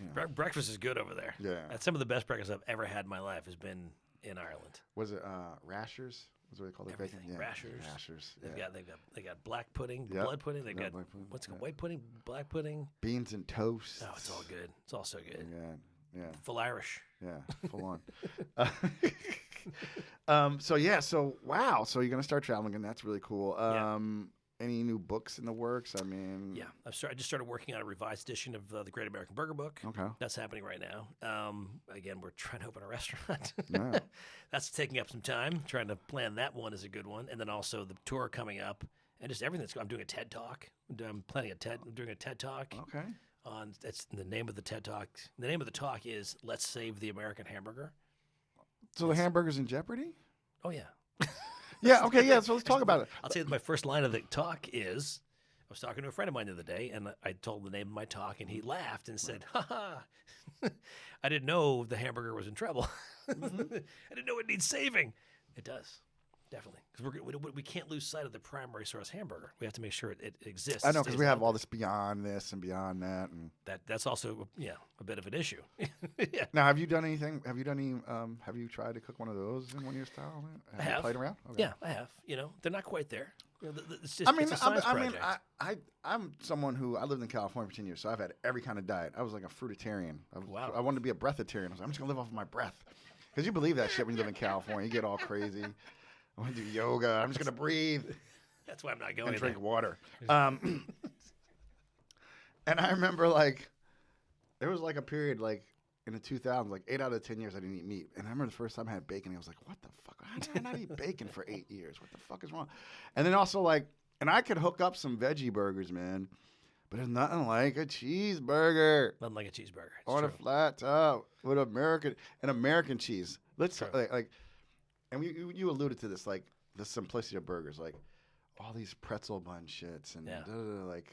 no. Breakfast is good over there. Yeah, that's some of the best breakfast I've ever had in my life has been in Ireland. Was it rashers? That's what they call their bacon. Yeah. Rashers. They got black pudding, blood pudding. They got what's it called? White pudding, black pudding, beans and toast. Oh, it's all good. It's all so good. Yeah. Full Irish. Yeah, full on. So wow. So you're gonna start traveling, and that's really cool. Any new books in the works? I mean, I just started working on a revised edition of the Great American Burger Book. Okay, that's happening right now. Again, we're trying to open a restaurant. Yeah. That's taking up some time. Trying to plan that one is a good one, and then also the tour coming up, and just everything. I'm doing a TED Talk. I'm doing a TED Talk. Okay. That's the name of the TED Talk. The name of the talk is "Let's Save the American Hamburger." So the hamburger's in jeopardy? Oh yeah. Yeah, okay, yeah, so let's talk about it. I'll tell you my first line of the talk is, I was talking to a friend of mine the other day, and I told him the name of my talk, and he laughed and said, I didn't know the hamburger was in trouble. Mm-hmm. I didn't know it needs saving. It does, definitely. Because we can't lose sight of the primary source hamburger. We have to make sure it exists. I know, because we have all this beyond this and beyond that. And that's also, a bit of an issue. Yeah. Now, have you done anything? Have you tried to cook one of those in one of your style? Have you played around? Okay. Yeah, I have. They're not quite there. It's just, it's a science project. I'm someone who, I lived in California for 10 years, so I've had every kind of diet. I was like a fruitarian. Wow. I wanted to be a breatharian. I was like, I'm just going to live off of my breath. Because you believe that shit when you live in California. You get all crazy. I want to do yoga. I'm just going to breathe. That's why I'm not going and drink there. water. And I remember, there was, a period, in the 2000s, like 8 out of 10 years, I didn't eat meat. And I remember the first time I had bacon, I was like, what the fuck? How did I not eat bacon for 8 years? What the fuck is wrong? And then also like, and I could hook up some veggie burgers, man. But there's nothing like a cheeseburger. Nothing like a cheeseburger. On a flat top with American cheese. Let's like and you alluded to this, like the simplicity of burgers, like all these pretzel bun shits and like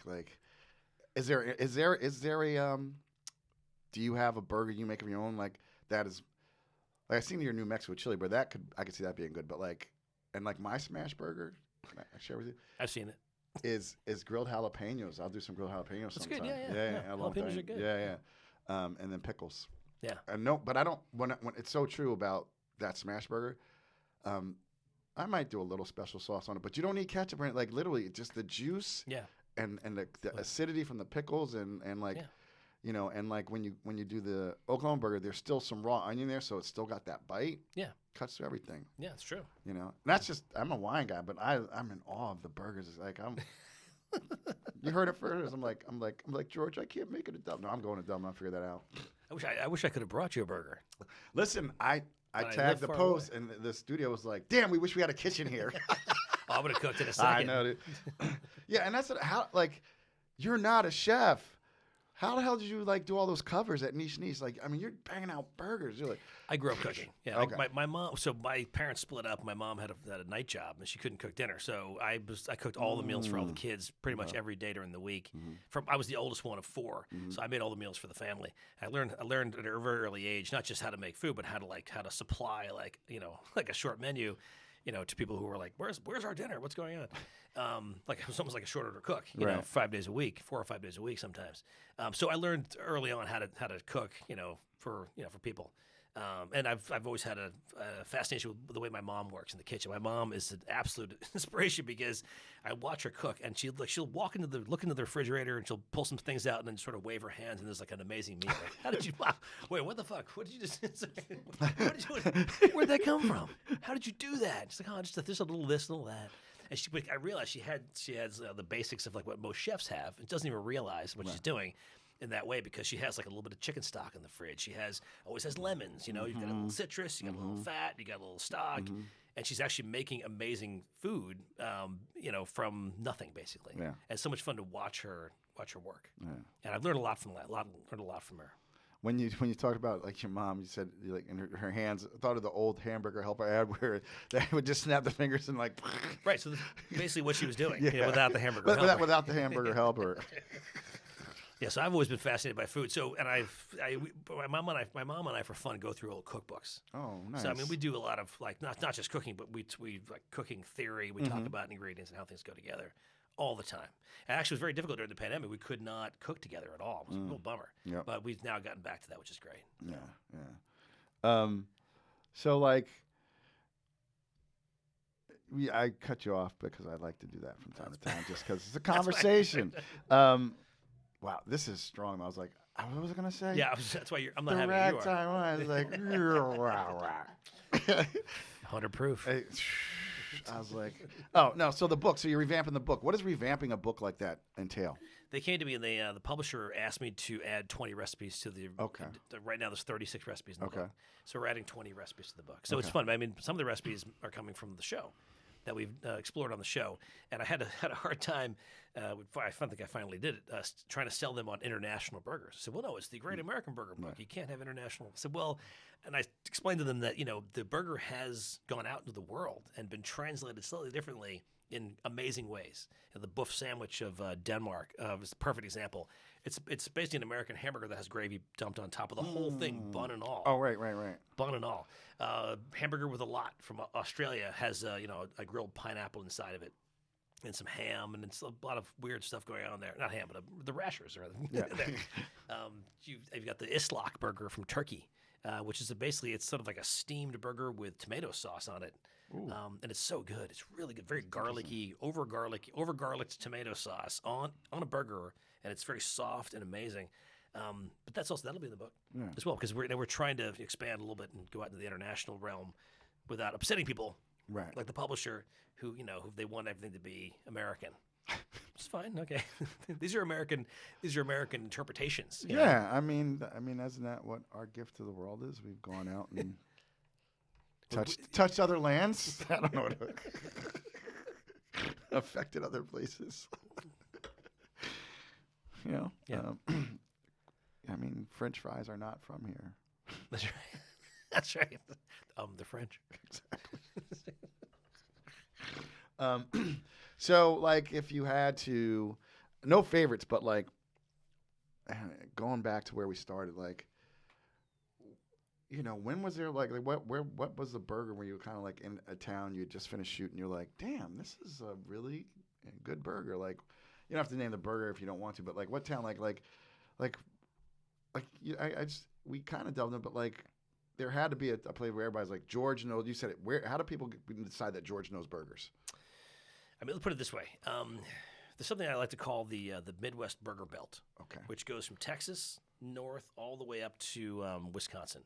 is there a do you have a burger you make of your own like that is like I've seen your New Mexico chili, but I could see that being good, but like and like my smash burger, can I share with you? I've seen it. Is grilled jalapenos. I'll do some grilled jalapenos That's sometime. good, yeah. Jalapenos are good. Yeah. And then pickles. Yeah. And no, but I don't. When it's so true about that smash burger, I might do a little special sauce on it, but you don't need ketchup or anything. Like literally, just the juice. Yeah. And the acidity from the pickles and like. Yeah. You know, and like when you do the Oklahoma burger, there's still some raw onion there, so it's still got that bite. Yeah, cuts through everything. Yeah, it's true. You know, and that's just I'm a wine guy, but I'm in awe of the burgers. It's like you heard it first. I'm like George, I can't make it a dub. No, I'm going to dub. I'll figure that out. I wish I could have brought you a burger. Listen, I tagged the post, and the studio was like, "Damn, we wish we had a kitchen here." Oh, I would have cooked in a second. I know, dude. Yeah, and that's how like you're not a chef. How the hell did you like do all those covers at Niche? Like, I mean, you're banging out burgers. You're like, I grew up cooking. Yeah, okay. my mom. So my parents split up. My mom had a night job and she couldn't cook dinner. So I cooked all the meals for all the kids pretty much every day during the week. I was the oldest one of 4, so I made all the meals for the family. I learned at a very early age not just how to make food, but how to supply like a short menu. To people who were like, where's our dinner? What's going on? Like it was almost like a short order cook, you know, 5 days a week, 4 or 5 days a week sometimes. So I learned early on how to cook, for people. And I've always had a fascination with the way my mom works in the kitchen. My mom is an absolute inspiration because I watch her cook, and she'll look into the refrigerator, and she'll pull some things out, and then sort of wave her hands, and there's like an amazing meal. Like, how did you? Wait, what the fuck? What did you just? Where'd that come from? How did you do that? She's like, oh, just there's a little this, a little that. And I realized she has the basics of like what most chefs have. It doesn't even realize what she's doing in that way because she has like a little bit of chicken stock in the fridge. She always has lemons. You've got a little citrus, you got a little fat, you got a little stock, and she's actually making amazing food, from nothing basically. Yeah. And it's so much fun to watch her work. Yeah. And I've learned a lot from that. Learned a lot from her. When you talked about like your mom, you said like in her hands. I thought of the old hamburger helper ad where they would just snap the fingers and like. Right. So basically what she was doing without the hamburger helper. Without the hamburger helper. Yeah, so I've always been fascinated by food. So, and my mom and I for fun go through old cookbooks. Oh, nice. So I mean, we do a lot of like not just cooking, but we like cooking theory. We talk about ingredients and how things go together all the time. And actually, it was very difficult during the pandemic. We could not cook together at all. It was a real bummer. Yep. But we've now gotten back to that, which is great. Yeah. So like. I cut you off because I like to do that from time to time, just because it's a conversation. Wow, this is strong. I was like, what was I gonna say? Yeah, that's why I'm not having you. Time I was like, 100 proof. I was like, oh no. So the book. So you're revamping the book. What does revamping a book like that entail? They came to me and the publisher asked me to add 20 recipes to the. Okay. Right now there's 36 recipes in the book. So we're adding 20 recipes to the book. So it's fun. I mean, some of the recipes are coming from the show that we've explored on the the and I had a hard time. I think I finally did it. Trying to sell them on international burgers. I said, "Well, no, it's the Great American Burger book. You can't have international." I said, "Well," and I explained to them that the burger has gone out into the world and been translated slightly differently in amazing ways. The buff sandwich of Denmark is a perfect example. It's basically an American hamburger that has gravy dumped on top of the whole thing, bun and all. Oh, right. Bun and all. Hamburger with a lot from Australia has a grilled pineapple inside of it. And some ham, and it's a lot of weird stuff going on there. Not ham, but the rashers are there. You've got the Islak burger from Turkey, which is basically it's sort of like a steamed burger with tomato sauce on it. And it's so good. It's really good. Very garlicky, over garlicked tomato sauce on a burger, and it's very soft and amazing. But that'll be in the book as well because we're trying to expand a little bit and go out into the international realm without upsetting people. Right. Like the publisher who they want everything to be American. It's fine. Okay, these are American interpretations. You know? Yeah, I mean, isn't that what our gift to the world is? We've gone out and touched other lands. I don't know what affected other places. You know, Yeah. I mean, French fries are not from here. That's right. That's right. The French. Exactly. So, like, if you had to, no favorites, but like, going back to where we started, like, you know, when was there like what was the burger where you were kind of like in a town you had just finished shooting, you're like, damn, this is a really good burger. Like, you don't have to name the burger if you don't want to, but like, what town, I just, we kind of delved in, but like, there had to be a place where everybody's like, George knows. You said it. How do people decide that George knows burgers? I mean, let's put it this way. There's something I like to call the Midwest Burger Belt, Okay. which goes from Texas north all the way up to Wisconsin.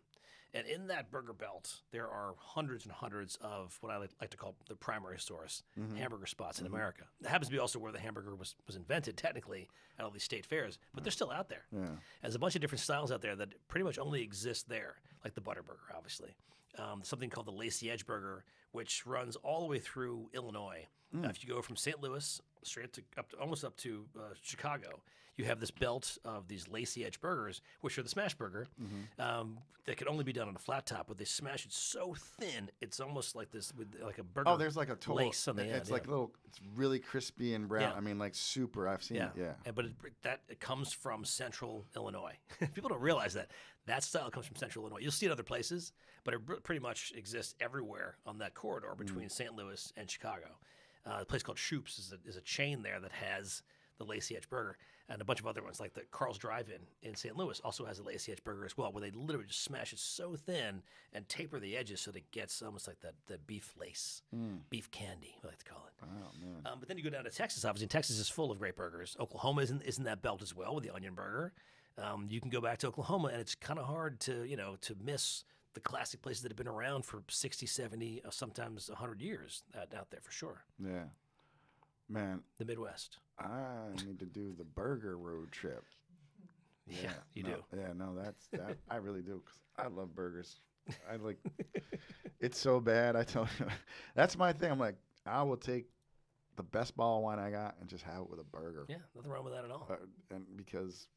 And in that burger belt, there are hundreds and hundreds of what I like to call the primary stores, hamburger spots in America. That happens to be also where the hamburger was invented, technically, at all these state fairs. But they're still out there. Yeah. There's a bunch of different styles out there that pretty much only exist there, like the Butterburger, obviously. Something called the Lacy Edge Burger, which runs all the way through Illinois. If you go from St. Louis straight to almost up to Chicago, you have this belt of these Lacy Edge burgers, which are the smash burger, that can only be done on a flat top, but they smash it so thin, it's almost like this, with like a burger. Oh, there's like a total lace on the end. It's like little. It's really crispy and brown. Yeah. I mean, like super. I've seen it. Yeah. But it comes from Central Illinois. People don't realize that. That style comes from Central Illinois. You'll see it other places, but it pretty much exists everywhere on that corridor between St. Louis and Chicago. A place called Shoop's is a chain there that has the Lacy Edge Burger, and a bunch of other ones, like the Carl's Drive-In in St. Louis also has a Lacy Edge Burger as well, where they literally just smash it so thin and taper the edges so that it gets almost like that beef lace, beef candy, we like to call it. Oh man. But then you go down to Texas, obviously, and Texas is full of great burgers. Oklahoma is in that belt as well with the onion burger. You can go back to Oklahoma, and it's kind of hard to miss the classic places that have been around for 60, 70, sometimes 100 years out there for sure. Yeah. Man, The Midwest. I need to do the burger road trip. Yeah, you do. Yeah, no, that I really do, 'cause I love burgers. I like it's so bad. I tell you, that's my thing. I'm like, I will take the best bottle of wine I got and just have it with a burger. Yeah, nothing wrong with that at all. And because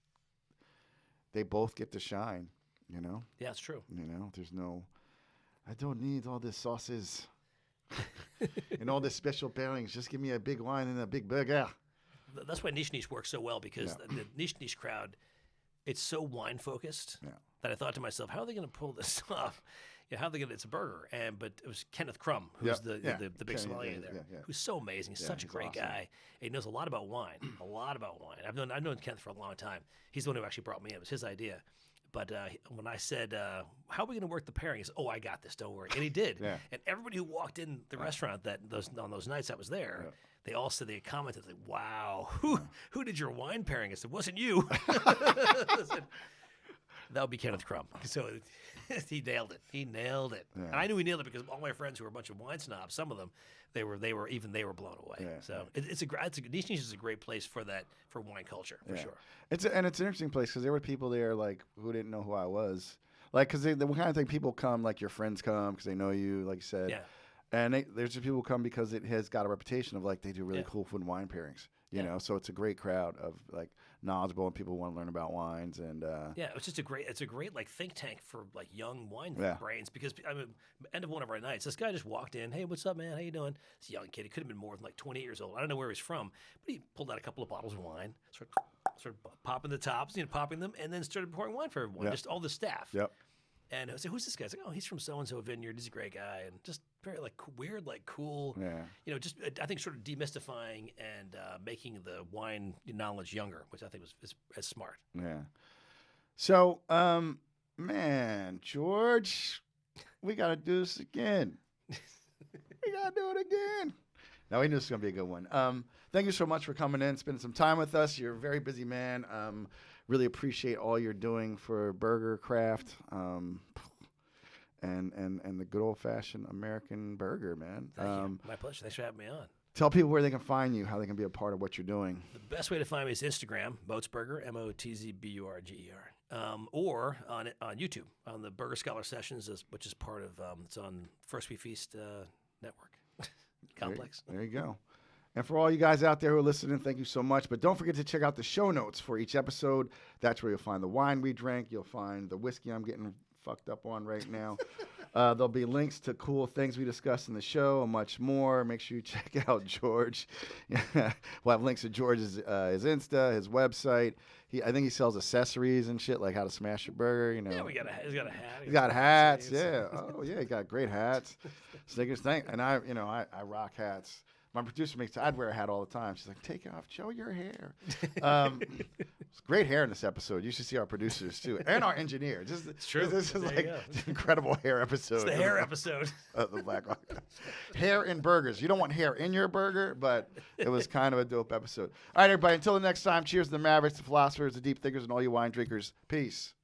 they both get to shine, you know. Yeah, it's true. You know, I don't need all this sauces and all this special pairings. Just give me a big wine and a big burger. That's why Niche works so well, because the Niche crowd, it's so wine focused that I thought to myself, how are they going to pull this off? How are they going to? It's a burger, but it was Kenneth Crum, who's the big sommelier there, who's so amazing. He's such a great guy. And he knows a lot about wine, I've known Kenneth for a long time. He's the one who actually brought me in. It was his idea. But when I said, how are we going to work the pairing? He said, I got this, don't worry. And he did. And everybody who walked in the restaurant on those nights I was there, they all said, they commented, like, wow, who did your wine pairing? I said, wasn't you. I said, that would be Kenneth Crum. So he nailed it. Yeah. And I knew he nailed it because all my friends who were a bunch of wine snobs, some of them, they were blown away. Yeah, so Niche is a great place for wine culture for sure. It's an interesting place because there were people there like who didn't know who I was, like because the kind of thing people come, like your friends come because they know you, like you said. Yeah. And there's just people who come because it has got a reputation of like they do really cool food and wine pairings. You know, so it's a great crowd of like knowledgeable and people who want to learn about wines and it's just a great like think tank for like young wine brains, because I mean, end of one of our nights, this guy just walked in, hey, what's up, man? How you doing? This young kid, he could have been more than like 28 years old. I don't know where he's from, but he pulled out a couple of bottles of wine, started popping the tops, popping them, and then started pouring wine for everyone, just all the staff. Yep. And I was like, who's this guy? He's like, he's from so-and-so vineyard. He's a great guy. And just very like weird, like cool, just I think sort of demystifying and making the wine knowledge younger, which I think is smart. Yeah. So, man, George, we got to do this again. We got to do it again. Now, we knew this was going to be a good one. Thank you so much for coming in, spending some time with us. You're a very busy man. Really appreciate all you're doing for burger craft and the good old-fashioned American burger, man. Thank you. My pleasure. Thanks for having me on. Tell people where they can find you, how they can be a part of what you're doing. The best way to find me is Instagram, Motzburger, Motzburger, or on YouTube, on the Burger Scholar Sessions, which is part of, it's on First We Feast Network Complex. There you go. And for all you guys out there who are listening, thank you so much. But don't forget to check out the show notes for each episode. That's where you'll find the wine we drank. You'll find the whiskey I'm getting fucked up on right now. There'll be links to cool things we discussed in the show and much more. Make sure you check out George. We'll have links to George's his Insta, his website. I think he sells accessories and shit, like how to smash your burger. You know. Yeah, he's got a hat. He's got hats. Yeah. Oh yeah, he got great hats. Snickers thing, and I rock hats. My producer I'd wear a hat all the time. She's like, take it off, show your hair. It's great hair in this episode. You should see our producers too, and our engineer. It's true. This is like an incredible hair episode. It's the hair episode. The Black Rock. Hair in burgers. You don't want hair in your burger, but it was kind of a dope episode. All right, everybody. Until the next time, cheers to the Mavericks, the philosophers, the deep thinkers, and all you wine drinkers. Peace.